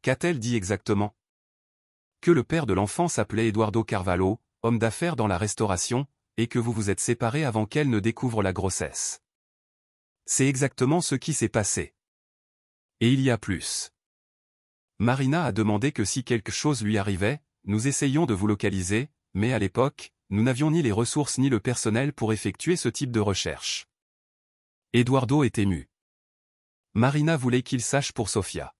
Qu'a-t-elle dit exactement? Que le père de l'enfant s'appelait Eduardo Carvalho, homme d'affaires dans la restauration, et que vous vous êtes séparés avant qu'elle ne découvre la grossesse. C'est exactement ce qui s'est passé. Et il y a plus. Marina a demandé que si quelque chose lui arrivait, nous essayions de vous localiser, mais à l'époque, nous n'avions ni les ressources ni le personnel pour effectuer ce type de recherche. Eduardo est ému. Marina voulait qu'il sache pour Sofia.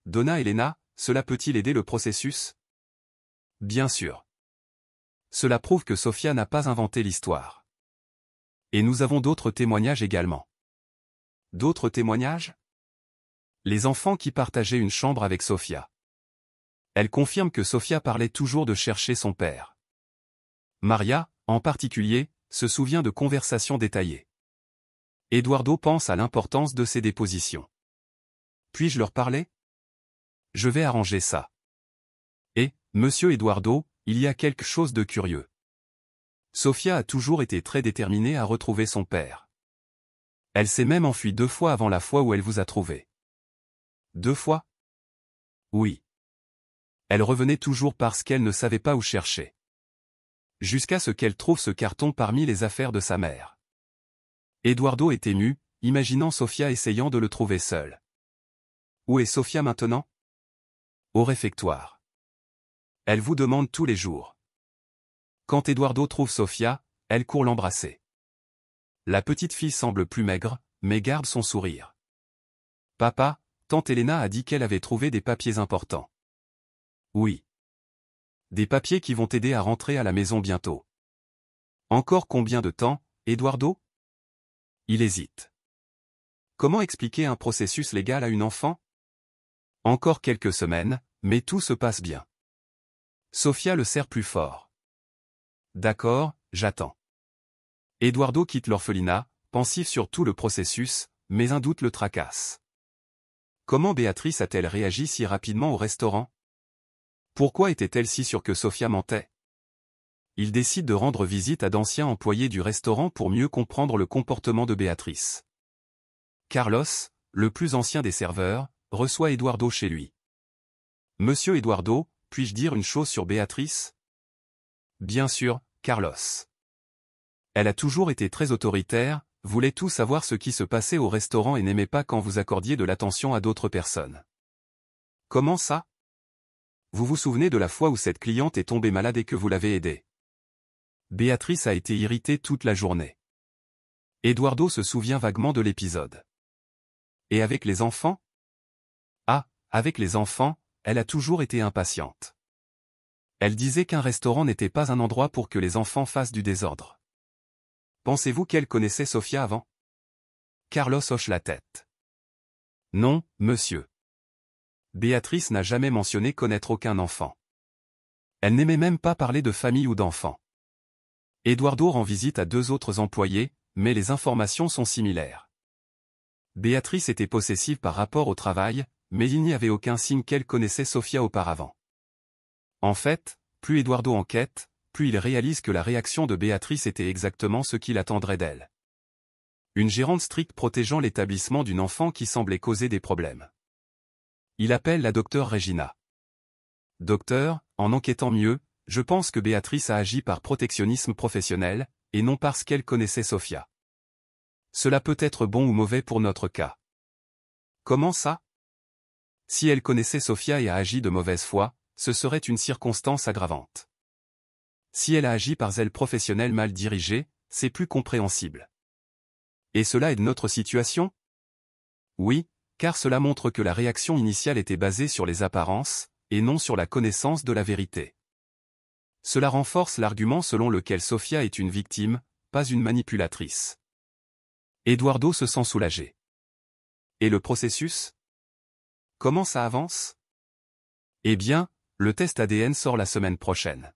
Donna Elena, cela peut-il aider le processus? Bien sûr. Cela prouve que Sofia n'a pas inventé l'histoire. Et nous avons d'autres témoignages également. D'autres témoignages? Les enfants qui partageaient une chambre avec Sofia. Elle confirme que Sofia parlait toujours de chercher son père. Maria, en particulier, se souvient de conversations détaillées. Eduardo pense à l'importance de ces dépositions. Puis-je leur parler? Je vais arranger ça. Et, monsieur Eduardo, il y a quelque chose de curieux. Sofia a toujours été très déterminée à retrouver son père. Elle s'est même enfuie 2 fois avant la fois où elle vous a trouvé. 2 fois? Oui. Elle revenait toujours parce qu'elle ne savait pas où chercher. Jusqu'à ce qu'elle trouve ce carton parmi les affaires de sa mère. Eduardo est ému, imaginant Sofia essayant de le trouver seule. Où est Sofia maintenant? Au réfectoire. Elle vous demande tous les jours. Quand Eduardo trouve Sofia, elle court l'embrasser. La petite fille semble plus maigre, mais garde son sourire. Papa, tante Elena a dit qu'elle avait trouvé des papiers importants. Oui. Des papiers qui vont t'aider à rentrer à la maison bientôt. Encore combien de temps, Eduardo? Il hésite. Comment expliquer un processus légal à une enfant? Encore quelques semaines, mais tout se passe bien. Sofia le serre plus fort. D'accord, j'attends. Eduardo quitte l'orphelinat, pensif sur tout le processus, mais un doute le tracasse. Comment Béatrice a-t-elle réagi si rapidement au restaurant? Pourquoi était-elle si sûre que Sofia mentait? Il décide de rendre visite à d'anciens employés du restaurant pour mieux comprendre le comportement de Béatrice. Carlos, le plus ancien des serveurs, reçoit Eduardo chez lui. Monsieur Eduardo, puis-je dire une chose sur Béatrice? Bien sûr, Carlos. Elle a toujours été très autoritaire, voulait tout savoir ce qui se passait au restaurant et n'aimait pas quand vous accordiez de l'attention à d'autres personnes. Comment ça? Vous vous souvenez de la fois où cette cliente est tombée malade et que vous l'avez aidée? Béatrice a été irritée toute la journée. Eduardo se souvient vaguement de l'épisode. Et avec les enfants? Ah, avec les enfants, elle a toujours été impatiente. Elle disait qu'un restaurant n'était pas un endroit pour que les enfants fassent du désordre. Pensez-vous qu'elle connaissait Sofia avant? Carlos hoche la tête. Non, monsieur. Béatrice n'a jamais mentionné connaître aucun enfant. Elle n'aimait même pas parler de famille ou d'enfants. Eduardo rend visite à 2 autres employés, mais les informations sont similaires. Béatrice était possessive par rapport au travail, mais il n'y avait aucun signe qu'elle connaissait Sofia auparavant. En fait, plus Eduardo enquête, plus il réalise que la réaction de Béatrice était exactement ce qu'il attendrait d'elle. Une gérante stricte protégeant l'établissement d'une enfant qui semblait causer des problèmes. Il appelle la docteure Regina. Docteur, en enquêtant mieux, je pense que Béatrice a agi par protectionnisme professionnel, et non parce qu'elle connaissait Sofia. Cela peut être bon ou mauvais pour notre cas. Comment ça? Si elle connaissait Sofia et a agi de mauvaise foi, ce serait une circonstance aggravante. Si elle a agi par zèle professionnel mal dirigé, c'est plus compréhensible. Et cela aide notre situation? Oui, car cela montre que la réaction initiale était basée sur les apparences, et non sur la connaissance de la vérité. Cela renforce l'argument selon lequel Sofia est une victime, pas une manipulatrice. Eduardo se sent soulagé. Et le processus? Comment ça avance? Eh bien, le test ADN sort la semaine prochaine.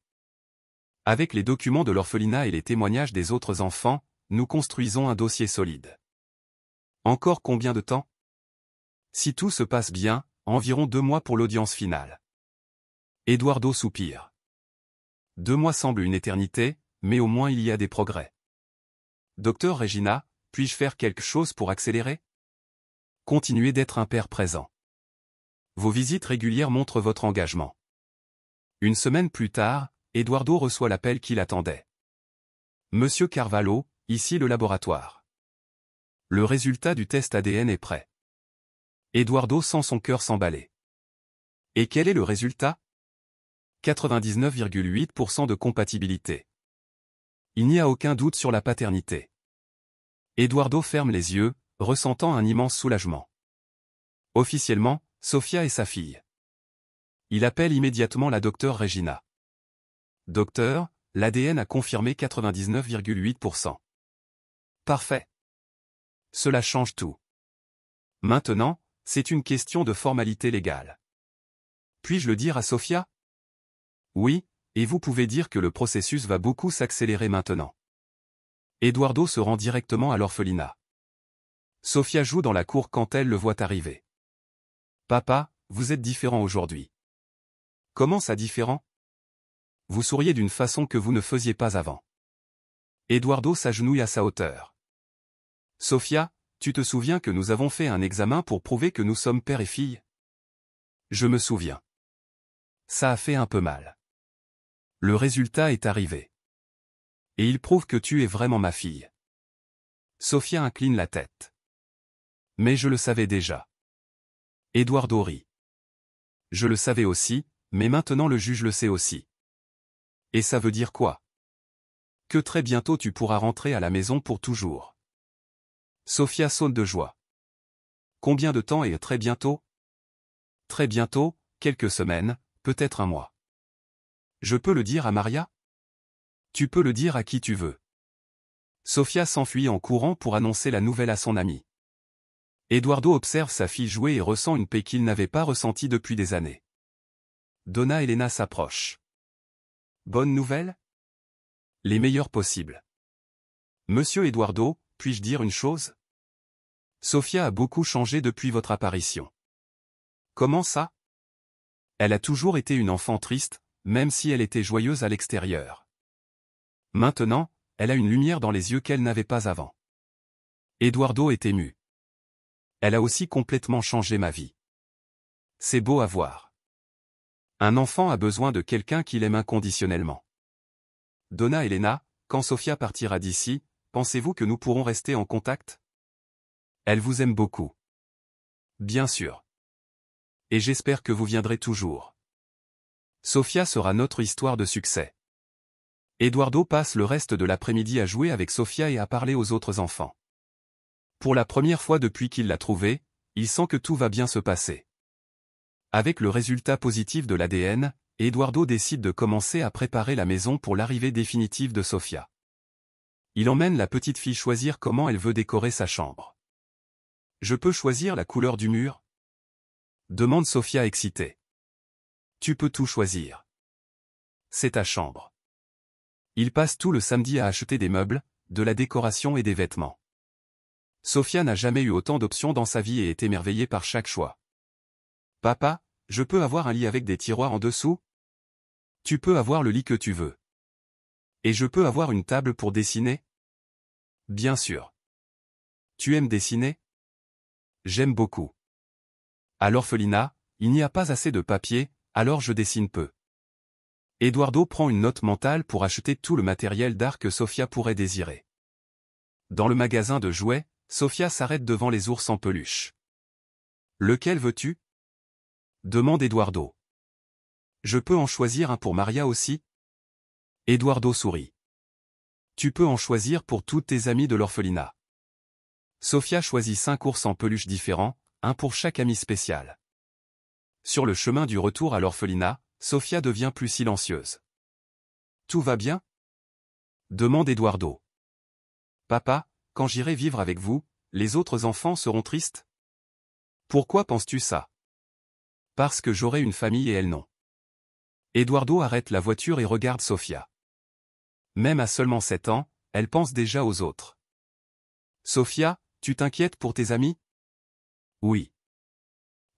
Avec les documents de l'orphelinat et les témoignages des autres enfants, nous construisons un dossier solide. Encore combien de temps? Si tout se passe bien, environ 2 mois pour l'audience finale. Eduardo soupire. 2 mois semblent une éternité, mais au moins il y a des progrès. Docteur Regina, puis-je faire quelque chose pour accélérer? Continuez d'être un père présent. Vos visites régulières montrent votre engagement. Une semaine plus tard, Eduardo reçoit l'appel qu'il attendait. Monsieur Carvalho, ici le laboratoire. Le résultat du test ADN est prêt. Eduardo sent son cœur s'emballer. Et quel est le résultat? 99,8% de compatibilité. Il n'y a aucun doute sur la paternité. Eduardo ferme les yeux, ressentant un immense soulagement. Officiellement, Sofia est sa fille. Il appelle immédiatement la docteure Regina. Docteur, l'ADN a confirmé 99,8%. Parfait. Cela change tout. Maintenant, c'est une question de formalité légale. Puis-je le dire à Sofia? Oui, et vous pouvez dire que le processus va beaucoup s'accélérer maintenant. Eduardo se rend directement à l'orphelinat. Sofia joue dans la cour quand elle le voit arriver. Papa, vous êtes différent aujourd'hui. Comment ça différent? Vous souriez d'une façon que vous ne faisiez pas avant. Eduardo s'agenouille à sa hauteur. Sofia, tu te souviens que nous avons fait un examen pour prouver que nous sommes père et fille? Je me souviens. Ça a fait un peu mal. Le résultat est arrivé. Et il prouve que tu es vraiment ma fille. Sofia incline la tête. Mais je le savais déjà. Eduardo rit. Je le savais aussi, Mais maintenant le juge le sait aussi. Et ça veut dire quoi? Que très bientôt tu pourras rentrer à la maison pour toujours. Sophia saute de joie. Combien de temps est très bientôt? Très bientôt, quelques semaines, peut-être un mois. Je peux le dire à Maria? Tu peux le dire à qui tu veux. Sophia s'enfuit en courant pour annoncer la nouvelle à son ami. Eduardo observe sa fille jouer et ressent une paix qu'il n'avait pas ressentie depuis des années. Donna Elena s'approche. Bonne nouvelle? Les meilleures possibles. Monsieur Eduardo, puis-je dire une chose? Sophia a beaucoup changé depuis votre apparition. Comment ça? Elle a toujours été une enfant triste, même si elle était joyeuse à l'extérieur. Maintenant, elle a une lumière dans les yeux qu'elle n'avait pas avant. Eduardo est ému. Elle a aussi complètement changé ma vie. C'est beau à voir. Un enfant a besoin de quelqu'un qui l'aime inconditionnellement. Donna Elena, quand Sophia partira d'ici, pensez-vous que nous pourrons rester en contact? Elle vous aime beaucoup. Bien sûr. Et j'espère que vous viendrez toujours. Sophia sera notre histoire de succès. Eduardo passe le reste de l'après-midi à jouer avec Sophia et à parler aux autres enfants. Pour la première fois depuis qu'il l'a trouvée, il sent que tout va bien se passer. Avec le résultat positif de l'ADN, Eduardo décide de commencer à préparer la maison pour l'arrivée définitive de Sophia. Il emmène la petite fille choisir comment elle veut décorer sa chambre. Je peux choisir la couleur du mur? Demande Sophia excitée. Tu peux tout choisir. C'est ta chambre. Il passe tout le samedi à acheter des meubles, de la décoration et des vêtements. Sophia n'a jamais eu autant d'options dans sa vie et est émerveillée par chaque choix. Papa, je peux avoir un lit avec des tiroirs en dessous? Tu peux avoir le lit que tu veux. Et je peux avoir une table pour dessiner? Bien sûr. Tu aimes dessiner? J'aime beaucoup. À l'orphelinat, il n'y a pas assez de papier, alors je dessine peu. Eduardo prend une note mentale pour acheter tout le matériel d'art que Sophia pourrait désirer. Dans le magasin de jouets, Sophia s'arrête devant les ours en peluche. Lequel veux-tu? Demande Eduardo. Je peux en choisir un pour Maria aussi? Eduardo sourit. Tu peux en choisir pour toutes tes amies de l'orphelinat. Sophia choisit 5 ours en peluche différents, un pour chaque ami spécial. Sur le chemin du retour à l'orphelinat, Sophia devient plus silencieuse. Tout va bien? Demande Eduardo. Papa, quand j'irai vivre avec vous, les autres enfants seront tristes? Pourquoi penses-tu ça? Parce que j'aurai une famille et elles non. Eduardo arrête la voiture et regarde Sophia. Même à seulement 7 ans, elle pense déjà aux autres. Sophia, tu t'inquiètes pour tes amis? Oui.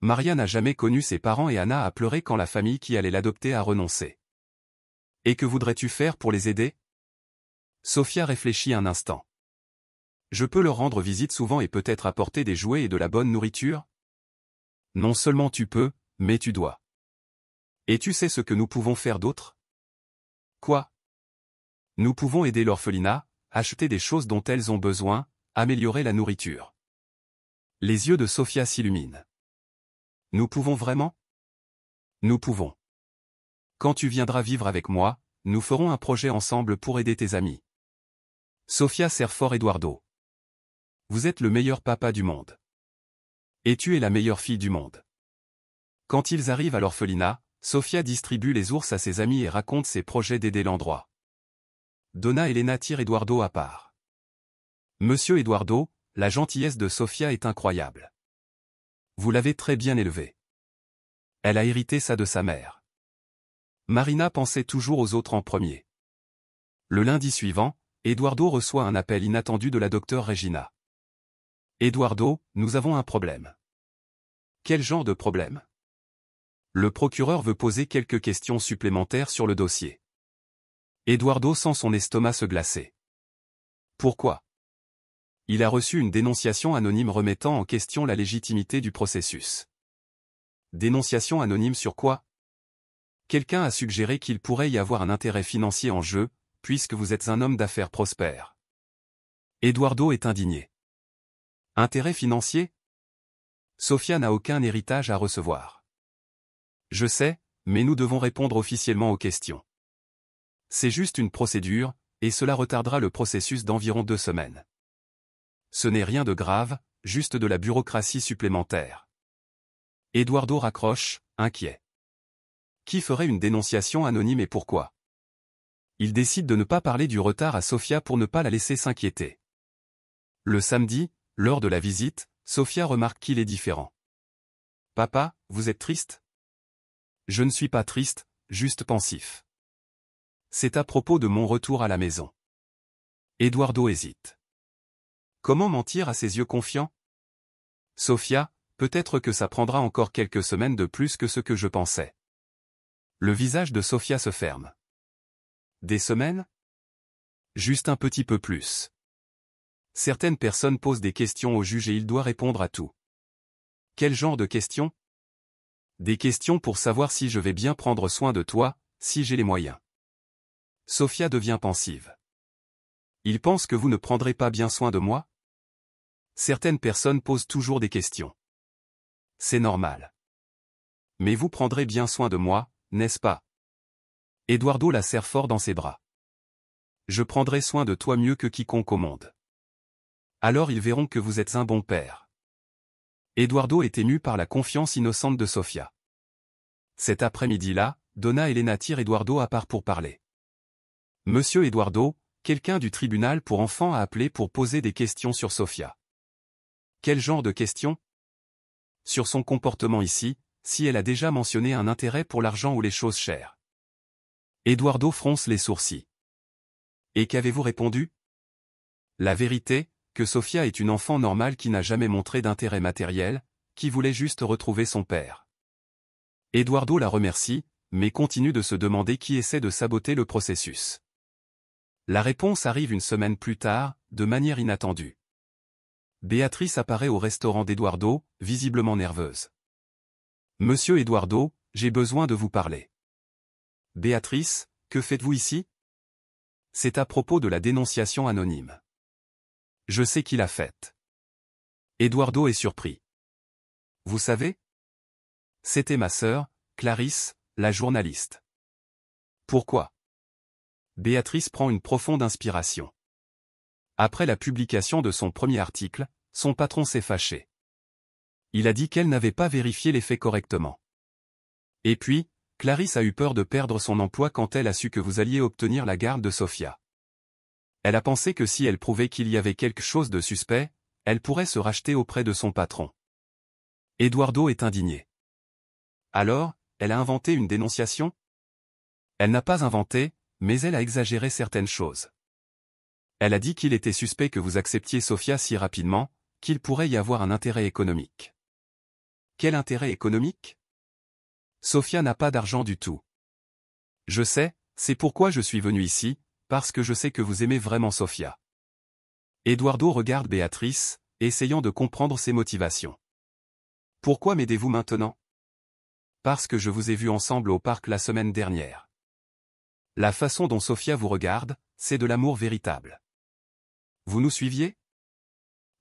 Maria n'a jamais connu ses parents et Anna a pleuré quand la famille qui allait l'adopter a renoncé. Et que voudrais-tu faire pour les aider? Sophia réfléchit un instant. Je peux leur rendre visite souvent et peut-être apporter des jouets et de la bonne nourriture? Non seulement tu peux, mais tu dois. Et tu sais ce que nous pouvons faire d'autre? Quoi? Nous pouvons aider l'orphelinat, acheter des choses dont elles ont besoin, améliorer la nourriture. Les yeux de Sophia s'illuminent. Nous pouvons vraiment? Nous pouvons. Quand tu viendras vivre avec moi, nous ferons un projet ensemble pour aider tes amis. Sophia serre fort Eduardo. Vous êtes le meilleur papa du monde. Et tu es la meilleure fille du monde. Quand ils arrivent à l'orphelinat, Sophia distribue les ours à ses amis et raconte ses projets d'aider l'endroit. Donna Elena tire Eduardo à part. Monsieur Eduardo, la gentillesse de Sophia est incroyable. Vous l'avez très bien élevée. Elle a hérité ça de sa mère. Marina pensait toujours aux autres en premier. Le lundi suivant, Eduardo reçoit un appel inattendu de la docteure Regina. Eduardo, nous avons un problème. Quel genre de problème? Le procureur veut poser quelques questions supplémentaires sur le dossier. Eduardo sent son estomac se glacer. Pourquoi? Il a reçu une dénonciation anonyme remettant en question la légitimité du processus. Dénonciation anonyme sur quoi? Quelqu'un a suggéré qu'il pourrait y avoir un intérêt financier en jeu, puisque vous êtes un homme d'affaires prospère. Eduardo est indigné. Intérêt financier? Sophia n'a aucun héritage à recevoir. Je sais, Mais nous devons répondre officiellement aux questions. C'est juste une procédure, et cela retardera le processus d'environ 2 semaines. Ce n'est rien de grave, juste de la bureaucratie supplémentaire. Eduardo raccroche, inquiet. Qui ferait une dénonciation anonyme et pourquoi? Il décide de ne pas parler du retard à Sofia pour ne pas la laisser s'inquiéter. Le samedi, lors de la visite, Sofia remarque qu'il est différent. « Papa, vous êtes triste ?» « Je ne suis pas triste, juste pensif. C'est à propos de mon retour à la maison. » Eduardo hésite. Comment mentir à ses yeux confiants? Sofia, peut-être que ça prendra encore quelques semaines de plus que ce que je pensais. Le visage de Sofia se ferme. Des semaines? Juste un petit peu plus. Certaines personnes posent des questions au juge et il doit répondre à tout. Quel genre de questions? Des questions pour savoir si je vais bien prendre soin de toi, si j'ai les moyens. Sofia devient pensive. Il pense que vous ne prendrez pas bien soin de moi? Certaines personnes posent toujours des questions. C'est normal. Mais vous prendrez bien soin de moi, n'est-ce pas? Eduardo la serre fort dans ses bras. Je prendrai soin de toi mieux que quiconque au monde. Alors ils verront que vous êtes un bon père. Eduardo est ému par la confiance innocente de Sofia. Cet après-midi-là, Donna et Elena tirent Eduardo à part pour parler. Monsieur Eduardo, quelqu'un du tribunal pour enfants a appelé pour poser des questions sur Sofia. Quel genre de questions? Sur son comportement ici, si elle a déjà mentionné un intérêt pour l'argent ou les choses chères. Eduardo fronce les sourcils. Et qu'avez-vous répondu? La vérité, que Sofia est une enfant normale qui n'a jamais montré d'intérêt matériel, qui voulait juste retrouver son père. Eduardo la remercie, mais continue de se demander qui essaie de saboter le processus. La réponse arrive une semaine plus tard, de manière inattendue. Béatrice apparaît au restaurant d'Eduardo, visiblement nerveuse. « Monsieur Eduardo, j'ai besoin de vous parler. » « Béatrice, que faites-vous ici? » « C'est à propos de la dénonciation anonyme. » « Je sais qui l'a faite. » Eduardo est surpris. « Vous savez? C'était ma sœur, Clarisse, la journaliste. » « Pourquoi? » Béatrice prend une profonde inspiration. Après la publication de son premier article, son patron s'est fâché. Il a dit qu'elle n'avait pas vérifié les faits correctement. Et puis, Clarisse a eu peur de perdre son emploi quand elle a su que vous alliez obtenir la garde de Sofia. Elle a pensé que si elle prouvait qu'il y avait quelque chose de suspect, elle pourrait se racheter auprès de son patron. Eduardo est indigné. Alors, elle a inventé une dénonciation? Elle n'a pas inventé, mais elle a exagéré certaines choses. Elle a dit qu'il était suspect que vous acceptiez Sofia si rapidement, qu'il pourrait y avoir un intérêt économique. Quel intérêt économique? Sofia n'a pas d'argent du tout. Je sais, c'est pourquoi je suis venu ici, parce que je sais que vous aimez vraiment Sofia. Eduardo regarde Béatrice, essayant de comprendre ses motivations. Pourquoi m'aidez-vous maintenant? Parce que je vous ai vu ensemble au parc la semaine dernière. La façon dont Sofia vous regarde, c'est de l'amour véritable. Vous nous suiviez?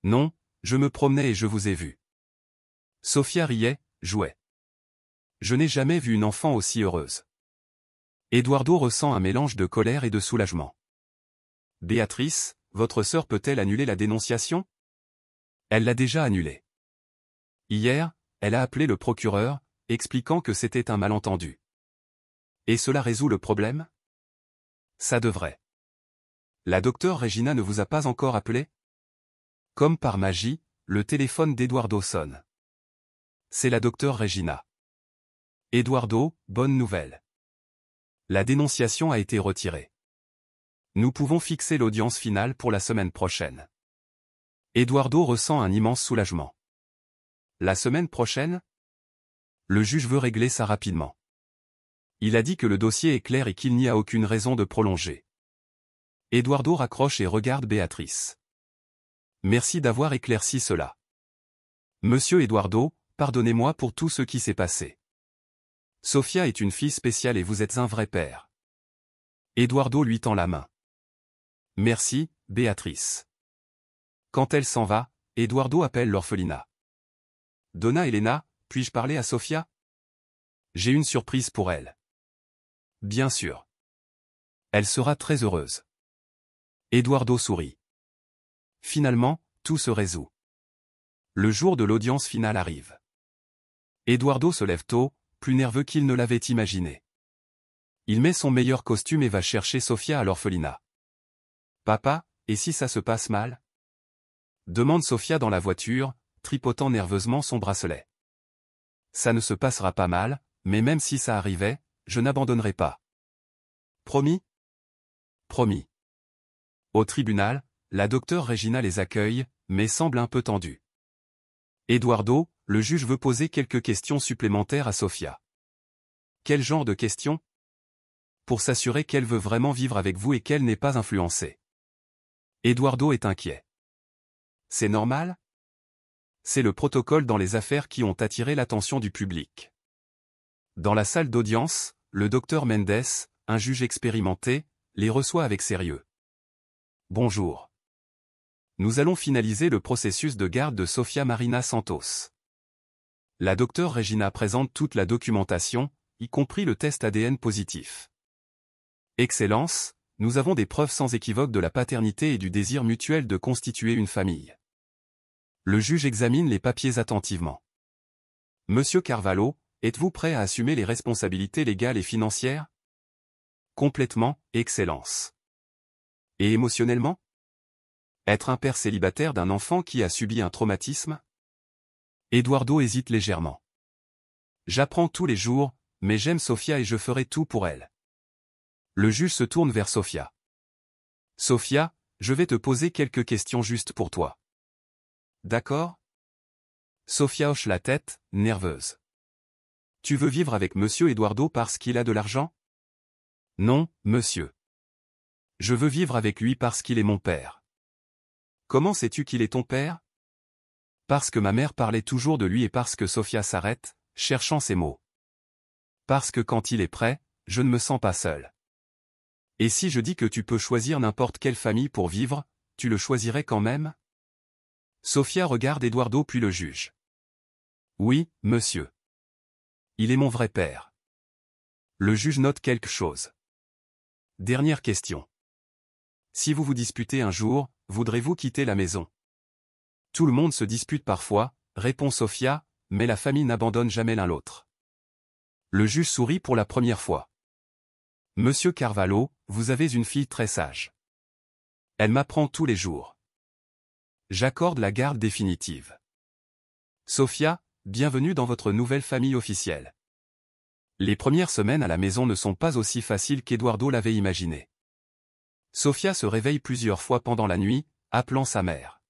Non, je me promenais et je vous ai vu. Sofia riait, jouait. Je n'ai jamais vu une enfant aussi heureuse. Eduardo ressent un mélange de colère et de soulagement. Béatrice, votre sœur peut-elle annuler la dénonciation? Elle l'a déjà annulée. Hier, elle a appelé le procureur, expliquant que c'était un malentendu. Et cela résout le problème? Ça devrait. La docteure Regina ne vous a pas encore appelé? Comme par magie, le téléphone d'Eduardo sonne. C'est la docteure Regina. Eduardo, bonne nouvelle. La dénonciation a été retirée. Nous pouvons fixer l'audience finale pour la semaine prochaine. Eduardo ressent un immense soulagement. La semaine prochaine? Le juge veut régler ça rapidement. Il a dit que le dossier est clair et qu'il n'y a aucune raison de prolonger. Eduardo raccroche et regarde Béatrice. Merci d'avoir éclairci cela. Monsieur Eduardo, pardonnez-moi pour tout ce qui s'est passé. Sofia est une fille spéciale et vous êtes un vrai père. Eduardo lui tend la main. Merci, Béatrice. Quand elle s'en va, Eduardo appelle l'orphelinat. Donna Elena, puis-je parler à Sofia? J'ai une surprise pour elle. Bien sûr. Elle sera très heureuse. Eduardo sourit. Finalement, tout se résout. Le jour de l'audience finale arrive. Eduardo se lève tôt, plus nerveux qu'il ne l'avait imaginé. Il met son meilleur costume et va chercher Sofia à l'orphelinat. Papa, et si ça se passe mal? Demande Sofia dans la voiture, tripotant nerveusement son bracelet. Ça ne se passera pas mal, mais même si ça arrivait, je n'abandonnerai pas. Promis? Promis. Au tribunal, la docteure Regina les accueille, mais semble un peu tendue. Eduardo, le juge veut poser quelques questions supplémentaires à Sofia. Quel genre de questions? Pour s'assurer qu'elle veut vraiment vivre avec vous et qu'elle n'est pas influencée. Eduardo est inquiet. C'est normal? C'est le protocole dans les affaires qui ont attiré l'attention du public. Dans la salle d'audience, le docteur Mendes, un juge expérimenté, les reçoit avec sérieux. Bonjour. Nous allons finaliser le processus de garde de Sofia Marina Santos. La docteure Regina présente toute la documentation, y compris le test ADN positif. Excellence, nous avons des preuves sans équivoque de la paternité et du désir mutuel de constituer une famille. Le juge examine les papiers attentivement. Monsieur Carvalho, êtes-vous prêt à assumer les responsabilités légales et financières? Complètement, Excellence. Et émotionnellement? Être un père célibataire d'un enfant qui a subi un traumatisme? Eduardo hésite légèrement. J'apprends tous les jours, mais j'aime Sofia et je ferai tout pour elle. Le juge se tourne vers Sofia. Sofia, je vais te poser quelques questions juste pour toi. D'accord? Sofia hoche la tête, nerveuse. Tu veux vivre avec Monsieur Eduardo parce qu'il a de l'argent? Non, monsieur. Je veux vivre avec lui parce qu'il est mon père. Comment sais-tu qu'il est ton père? Parce que ma mère parlait toujours de lui et parce que Sofia s'arrête, cherchant ses mots. Parce que quand il est prêt, je ne me sens pas seul. Et si je dis que tu peux choisir n'importe quelle famille pour vivre, tu le choisirais quand même? Sofia regarde Eduardo puis le juge. Oui, monsieur. Il est mon vrai père. Le juge note quelque chose. Dernière question. Si vous vous disputez un jour, voudrez-vous quitter la maison? Tout le monde se dispute parfois, répond Sofia, mais la famille n'abandonne jamais l'un l'autre. Le juge sourit pour la première fois. Monsieur Carvalho, vous avez une fille très sage. Elle m'apprend tous les jours. J'accorde la garde définitive. Sofia, bienvenue dans votre nouvelle famille officielle. Les premières semaines à la maison ne sont pas aussi faciles qu'Eduardo l'avait imaginé. Sofia se réveille plusieurs fois pendant la nuit, appelant sa mère.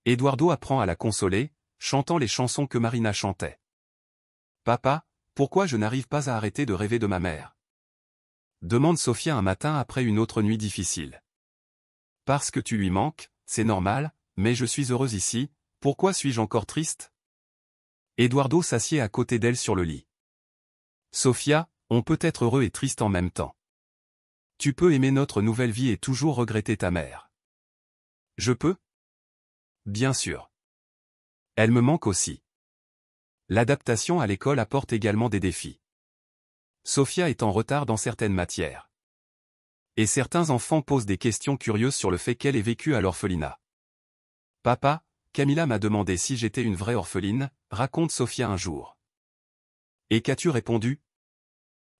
Eduardo apprend à la consoler, chantant les chansons que Marina chantait. Papa, pourquoi je n'arrive pas à arrêter de rêver de ma mère? Demande Sofia un matin après une autre nuit difficile. Parce que tu lui manques, c'est normal, mais je suis heureuse ici, pourquoi suis-je encore triste? Eduardo s'assied à côté d'elle sur le lit. Sofia, on peut être heureux et triste en même temps. Tu peux aimer notre nouvelle vie et toujours regretter ta mère. Je peux? Bien sûr. Elle me manque aussi. L'adaptation à l'école apporte également des défis. Sofia est en retard dans certaines matières. Et certains enfants posent des questions curieuses sur le fait qu'elle ait vécu à l'orphelinat. Papa, Camilla m'a demandé si j'étais une vraie orpheline, raconte Sofia un jour. Et qu'as-tu répondu?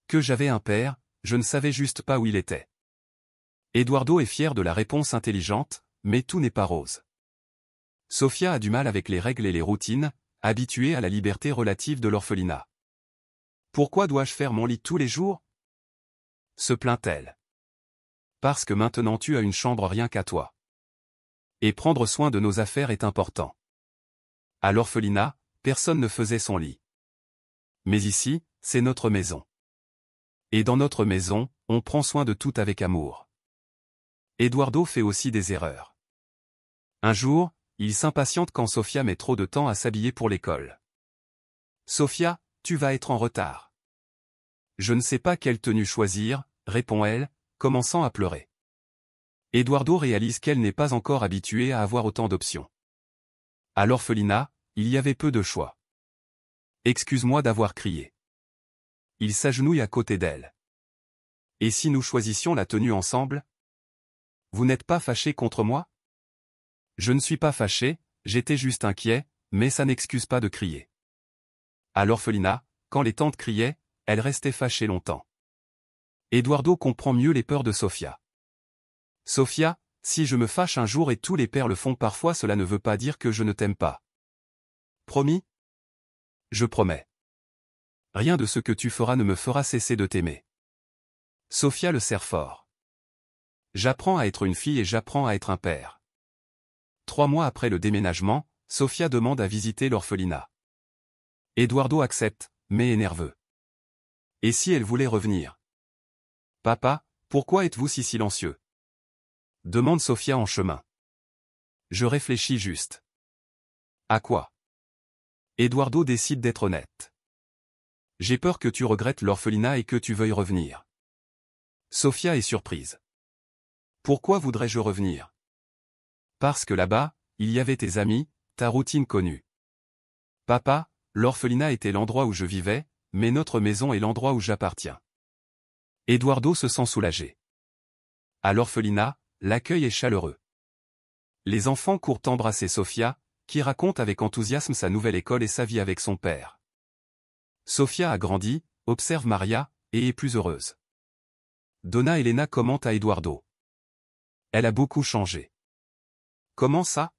Que j'avais un père, je ne savais juste pas où il était. Eduardo est fier de la réponse intelligente, mais tout n'est pas rose. Sofia a du mal avec les règles et les routines, habituée à la liberté relative de l'orphelinat. Pourquoi dois-je faire mon lit tous les jours? Se plaint-elle. Parce que maintenant tu as une chambre rien qu'à toi. Et prendre soin de nos affaires est important. À l'orphelinat, personne ne faisait son lit. Mais ici, c'est notre maison. Et dans notre maison, on prend soin de tout avec amour. Eduardo fait aussi des erreurs. Un jour, il s'impatiente quand Sofia met trop de temps à s'habiller pour l'école. Sofia, tu vas être en retard. Je ne sais pas quelle tenue choisir, répond-elle, commençant à pleurer. Eduardo réalise qu'elle n'est pas encore habituée à avoir autant d'options. À l'orphelinat, il y avait peu de choix. Excuse-moi d'avoir crié. Il s'agenouille à côté d'elle. Et si nous choisissions la tenue ensemble? Vous n'êtes pas fâché contre moi? Je ne suis pas fâché, j'étais juste inquiet, mais ça n'excuse pas de crier. À l'orphelinat, quand les tantes criaient, elle restait fâchée longtemps. Eduardo comprend mieux les peurs de Sofia. Sofia, si je me fâche un jour et tous les pères le font parfois, cela ne veut pas dire que je ne t'aime pas. Promis? Je promets. Rien de ce que tu feras ne me fera cesser de t'aimer. Sofia le serre fort. J'apprends à être une fille et j'apprends à être un père. 3 mois après le déménagement, Sofia demande à visiter l'orphelinat. Eduardo accepte, mais est nerveux. Et si elle voulait revenir? Papa, pourquoi êtes-vous si silencieux? Demande Sofia en chemin. Je réfléchis juste. À quoi? Eduardo décide d'être honnête. J'ai peur que tu regrettes l'orphelinat et que tu veuilles revenir. Sofia est surprise. Pourquoi voudrais-je revenir? Parce que là-bas, il y avait tes amis, ta routine connue. Papa, l'orphelinat était l'endroit où je vivais, mais notre maison est l'endroit où j'appartiens. Eduardo se sent soulagé. À l'orphelinat, l'accueil est chaleureux. Les enfants courent embrasser Sofia, qui raconte avec enthousiasme sa nouvelle école et sa vie avec son père. Sofia a grandi, observe Maria, et est plus heureuse. Donna Elena commente à Eduardo. Elle a beaucoup changé. Comment ça?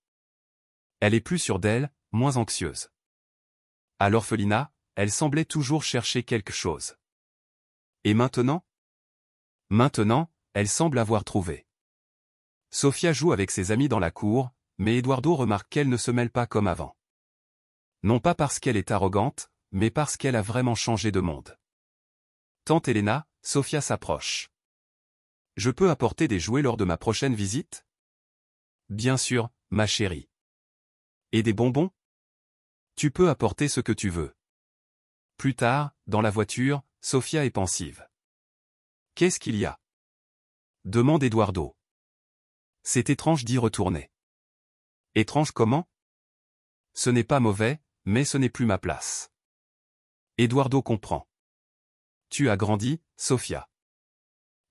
Elle est plus sûre d'elle, moins anxieuse. À l'orphelinat, elle semblait toujours chercher quelque chose. Et maintenant? Maintenant, elle semble avoir trouvé. Sofia joue avec ses amis dans la cour, mais Eduardo remarque qu'elle ne se mêle pas comme avant. Non pas parce qu'elle est arrogante, mais parce qu'elle a vraiment changé de monde. Tante Elena, Sofia s'approche. Je peux apporter des jouets lors de ma prochaine visite? Bien sûr, ma chérie. Et des bonbons? Tu peux apporter ce que tu veux. Plus tard, dans la voiture, Sofia est pensive. Qu'est-ce qu'il y a? Demande Eduardo. C'est étrange d'y retourner. Étrange comment? Ce n'est pas mauvais, mais ce n'est plus ma place. Eduardo comprend. Tu as grandi, Sofia.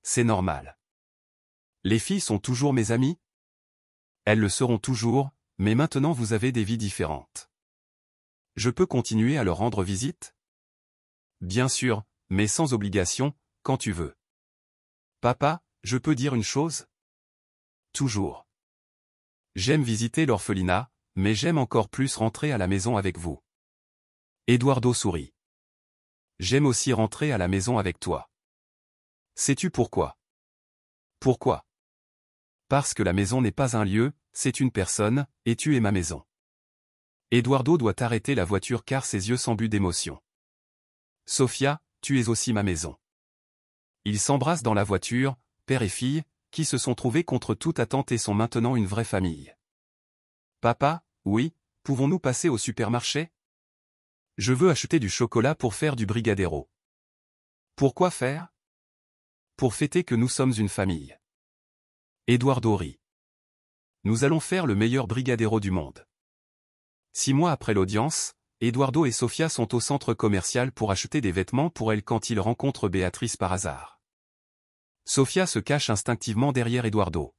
C'est normal. Les filles sont toujours mes amies? Elles le seront toujours, mais maintenant vous avez des vies différentes. Je peux continuer à leur rendre visite? Bien sûr, mais sans obligation, quand tu veux. Papa, je peux dire une chose? Toujours. J'aime visiter l'orphelinat, mais j'aime encore plus rentrer à la maison avec vous. Eduardo sourit. J'aime aussi rentrer à la maison avec toi. Sais-tu pourquoi? Pourquoi? Parce que la maison n'est pas un lieu, c'est une personne, et tu es ma maison. Eduardo doit arrêter la voiture car ses yeux s'embuent d'émotion. Sofia, tu es aussi ma maison. Ils s'embrassent dans la voiture, père et fille, qui se sont trouvés contre toute attente et sont maintenant une vraie famille. Papa, oui, pouvons-nous passer au supermarché? Je veux acheter du chocolat pour faire du brigadeiro. Pourquoi faire? Pour fêter que nous sommes une famille. Eduardo rit. Nous allons faire le meilleur brigadeiro du monde. 6 mois après l'audience, Eduardo et Sofia sont au centre commercial pour acheter des vêtements pour elle quand ils rencontrent Béatrice par hasard. Sofia se cache instinctivement derrière Eduardo.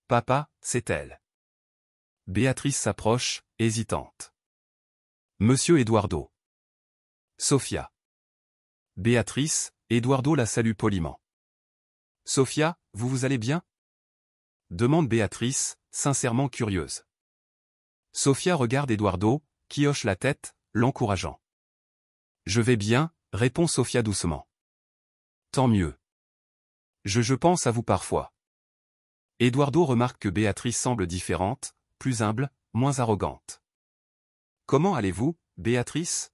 Papa, c'est elle. Béatrice s'approche, hésitante. Monsieur Eduardo. Sofia. Béatrice, Eduardo la salue poliment. Sofia, vous allez bien? Demande Béatrice, sincèrement curieuse. Sofia regarde Eduardo, qui hoche la tête, l'encourageant. Je vais bien, répond Sofia doucement. Tant mieux. Je pense à vous parfois. Eduardo remarque que Béatrice semble différente, plus humble, moins arrogante. Comment allez-vous, Béatrice?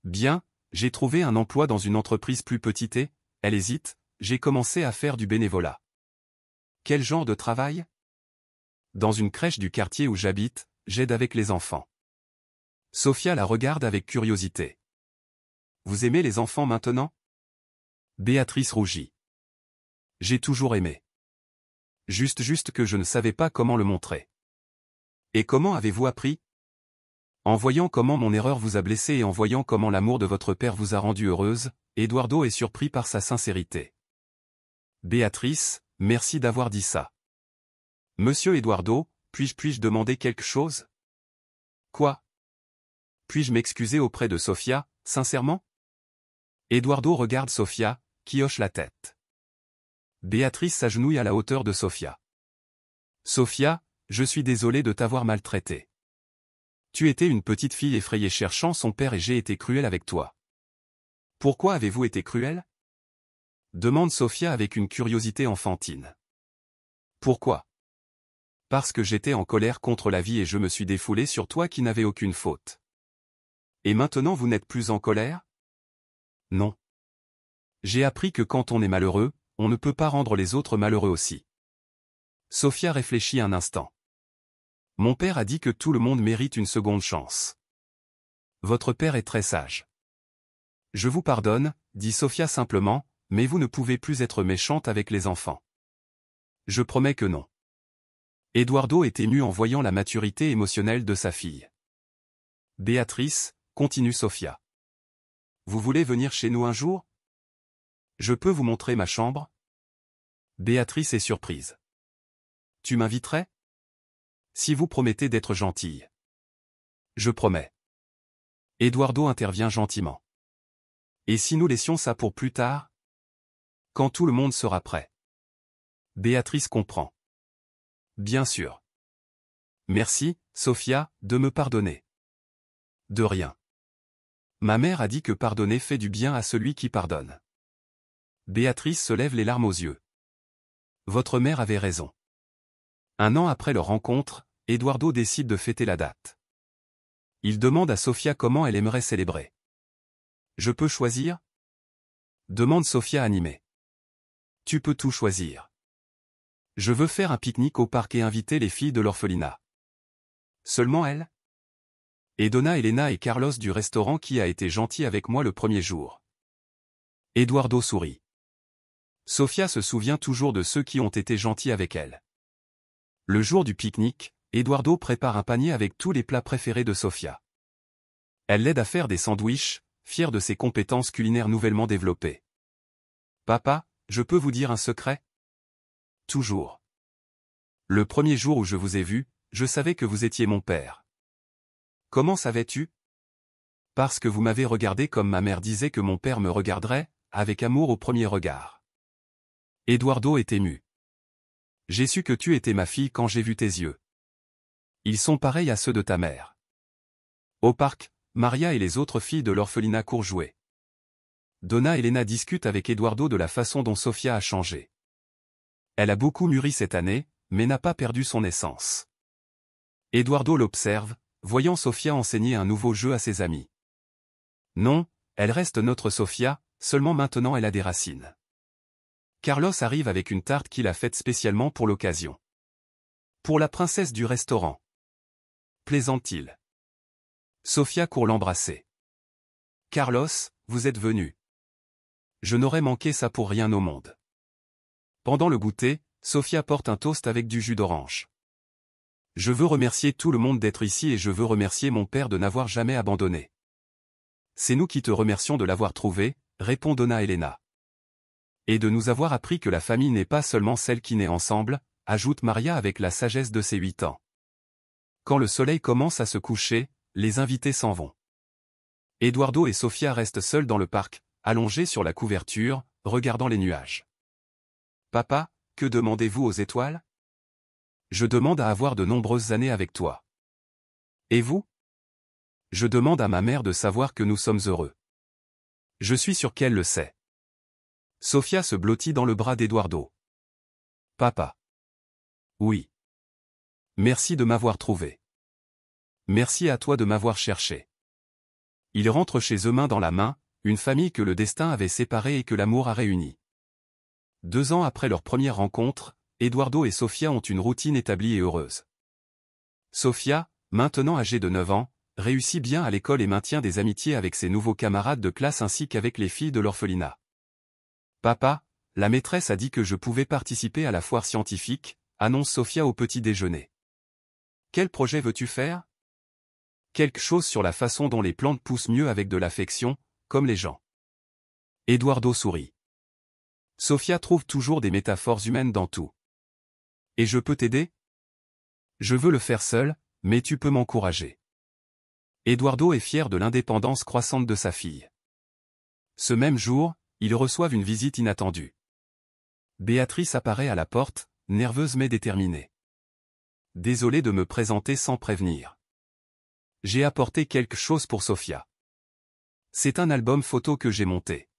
Bien, j'ai trouvé un emploi dans une entreprise plus petite et, elle hésite, j'ai commencé à faire du bénévolat. Quel genre de travail? Dans une crèche du quartier où j'habite, j'aide avec les enfants. Sofia la regarde avec curiosité. Vous aimez les enfants maintenant? Béatrice rougit. J'ai toujours aimé. Juste que je ne savais pas comment le montrer. Et comment avez-vous appris? En voyant comment mon erreur vous a blessé et en voyant comment l'amour de votre père vous a rendue heureuse, Eduardo est surpris par sa sincérité. Béatrice, merci d'avoir dit ça. Monsieur Eduardo, puis-je demander quelque chose? Quoi? Puis-je m'excuser auprès de Sofia, sincèrement? Eduardo regarde Sofia, qui hoche la tête. Béatrice s'agenouille à la hauteur de Sofia. Sofia, je suis désolé de t'avoir maltraité. Tu étais une petite fille effrayée cherchant son père et j'ai été cruel avec toi. Pourquoi avez-vous été cruel? Demande Sofia avec une curiosité enfantine. Pourquoi? Parce que j'étais en colère contre la vie et je me suis défoulé sur toi qui n'avais aucune faute. Et maintenant vous n'êtes plus en colère? Non. J'ai appris que quand on est malheureux, on ne peut pas rendre les autres malheureux aussi. Sofia réfléchit un instant. Mon père a dit que tout le monde mérite une seconde chance. Votre père est très sage. Je vous pardonne, dit Sofia simplement, mais vous ne pouvez plus être méchante avec les enfants. Je promets que non. Eduardo est ému en voyant la maturité émotionnelle de sa fille. Béatrice, continue Sofia. Vous voulez venir chez nous un jour? Je peux vous montrer ma chambre? Béatrice est surprise. Tu m'inviterais? Si vous promettez d'être gentille. Je promets. Eduardo intervient gentiment. Et si nous laissions ça pour plus tard? Quand tout le monde sera prêt. Béatrice comprend. Bien sûr. Merci, Sofia, de me pardonner. De rien. Ma mère a dit que pardonner fait du bien à celui qui pardonne. Béatrice se lève les larmes aux yeux. Votre mère avait raison. Un an après leur rencontre, Eduardo décide de fêter la date. Il demande à Sofia comment elle aimerait célébrer. Je peux choisir? Demande Sofia animée. Tu peux tout choisir. Je veux faire un pique-nique au parc et inviter les filles de l'orphelinat. Seulement elles? Et Donna, Elena et Carlos du restaurant qui a été gentil avec moi le premier jour. Eduardo sourit. Sofia se souvient toujours de ceux qui ont été gentils avec elle. Le jour du pique-nique, Eduardo prépare un panier avec tous les plats préférés de Sofia. Elle l'aide à faire des sandwichs, fière de ses compétences culinaires nouvellement développées. Papa, je peux vous dire un secret? Toujours. Le premier jour où je vous ai vu, je savais que vous étiez mon père. Comment savais-tu? Parce que vous m'avez regardé comme ma mère disait que mon père me regarderait, avec amour au premier regard. Eduardo est ému. J'ai su que tu étais ma fille quand j'ai vu tes yeux. Ils sont pareils à ceux de ta mère. Au parc, Maria et les autres filles de l'orphelinat courent jouer. Donna et Elena discutent avec Eduardo de la façon dont Sofia a changé. Elle a beaucoup mûri cette année, mais n'a pas perdu son essence. Eduardo l'observe, voyant Sofia enseigner un nouveau jeu à ses amis. Non, elle reste notre Sofia, seulement maintenant elle a des racines. Carlos arrive avec une tarte qu'il a faite spécialement pour l'occasion. Pour la princesse du restaurant. Plaisante-t-il. Sofia court l'embrasser. Carlos, vous êtes venu. Je n'aurais manqué ça pour rien au monde. Pendant le goûter, Sofia porte un toast avec du jus d'orange. Je veux remercier tout le monde d'être ici et je veux remercier mon père de n'avoir jamais abandonné. C'est nous qui te remercions de l'avoir trouvé, répond Donna Elena. Et de nous avoir appris que la famille n'est pas seulement celle qui naît ensemble, ajoute Maria avec la sagesse de ses 8 ans. Quand le soleil commence à se coucher, les invités s'en vont. Eduardo et Sofia restent seuls dans le parc, allongés sur la couverture, regardant les nuages. Papa, que demandez-vous aux étoiles? Je demande à avoir de nombreuses années avec toi. Et vous? Je demande à ma mère de savoir que nous sommes heureux. Je suis sûr qu'elle le sait. Sofia se blottit dans le bras d'Eduardo. Papa. Oui. Merci de m'avoir trouvé. Merci à toi de m'avoir cherché. Ils rentrent chez eux main dans la main, une famille que le destin avait séparée et que l'amour a réunie. 2 ans après leur première rencontre, Eduardo et Sofia ont une routine établie et heureuse. Sofia, maintenant âgée de 9 ans, réussit bien à l'école et maintient des amitiés avec ses nouveaux camarades de classe ainsi qu'avec les filles de l'orphelinat. Papa, la maîtresse a dit que je pouvais participer à la foire scientifique, annonce Sofia au petit déjeuner. Quel projet veux-tu faire? Quelque chose sur la façon dont les plantes poussent mieux avec de l'affection, comme les gens. Eduardo sourit. Sofia trouve toujours des métaphores humaines dans tout. Et je peux t'aider? Je veux le faire seul, mais tu peux m'encourager. Eduardo est fier de l'indépendance croissante de sa fille. Ce même jour, ils reçoivent une visite inattendue. Béatrice apparaît à la porte, nerveuse mais déterminée. Désolé de me présenter sans prévenir. J'ai apporté quelque chose pour Sofia. C'est un album photo que j'ai monté.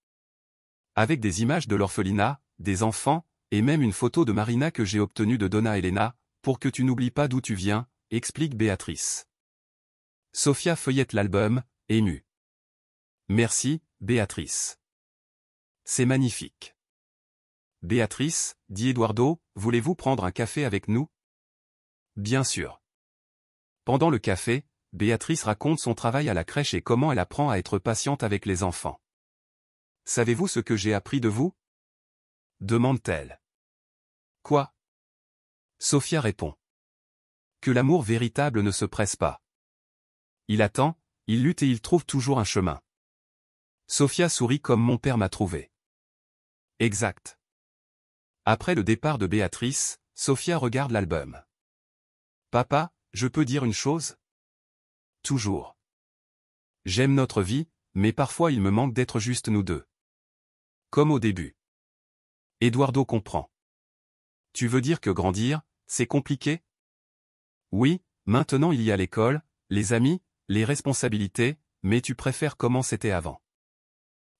Avec des images de l'orphelinat, des enfants, et même une photo de Marina que j'ai obtenue de Donna Elena, pour que tu n'oublies pas d'où tu viens, explique Béatrice. Sofia feuillette l'album, émue. Merci, Béatrice. C'est magnifique. Béatrice, dit Eduardo, voulez-vous prendre un café avec nous? Bien sûr. Pendant le café, Béatrice raconte son travail à la crèche et comment elle apprend à être patiente avec les enfants. Savez-vous ce que j'ai appris de vous? Demande-t-elle. Quoi? Sofia répond. Que l'amour véritable ne se presse pas. Il attend, il lutte et il trouve toujours un chemin. Sofia sourit comme mon père m'a trouvé. Exact. Après le départ de Béatrice, Sofia regarde l'album. Papa, je peux dire une chose? Toujours. J'aime notre vie, mais parfois il me manque d'être juste nous deux. Comme au début. Eduardo comprend. Tu veux dire que grandir, c'est compliqué? Oui, maintenant il y a l'école, les amis, les responsabilités, mais tu préfères comment c'était avant.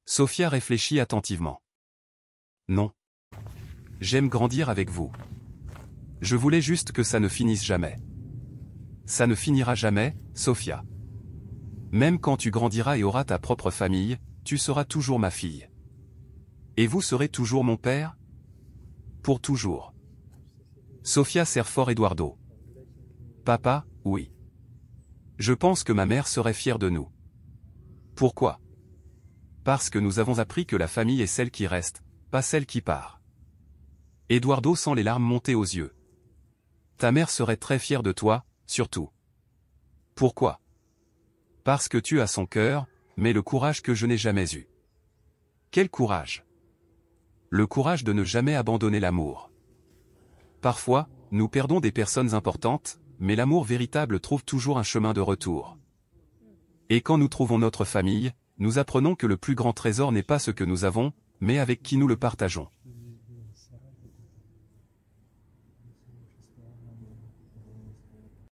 Sofia réfléchit attentivement. Non. J'aime grandir avec vous. Je voulais juste que ça ne finisse jamais. Ça ne finira jamais, Sofia. Même quand tu grandiras et auras ta propre famille, tu seras toujours ma fille. Et vous serez toujours mon père? Pour toujours. Sofia serre fort Eduardo. Papa, oui. Je pense que ma mère serait fière de nous. Pourquoi? Parce que nous avons appris que la famille est celle qui reste, pas celle qui part. Eduardo sent les larmes monter aux yeux. Ta mère serait très fière de toi, surtout. Pourquoi? Parce que tu as son cœur, mais le courage que je n'ai jamais eu. Quel courage? Le courage de ne jamais abandonner l'amour. Parfois, nous perdons des personnes importantes, mais l'amour véritable trouve toujours un chemin de retour. Et quand nous trouvons notre famille, nous apprenons que le plus grand trésor n'est pas ce que nous avons, mais avec qui nous le partageons.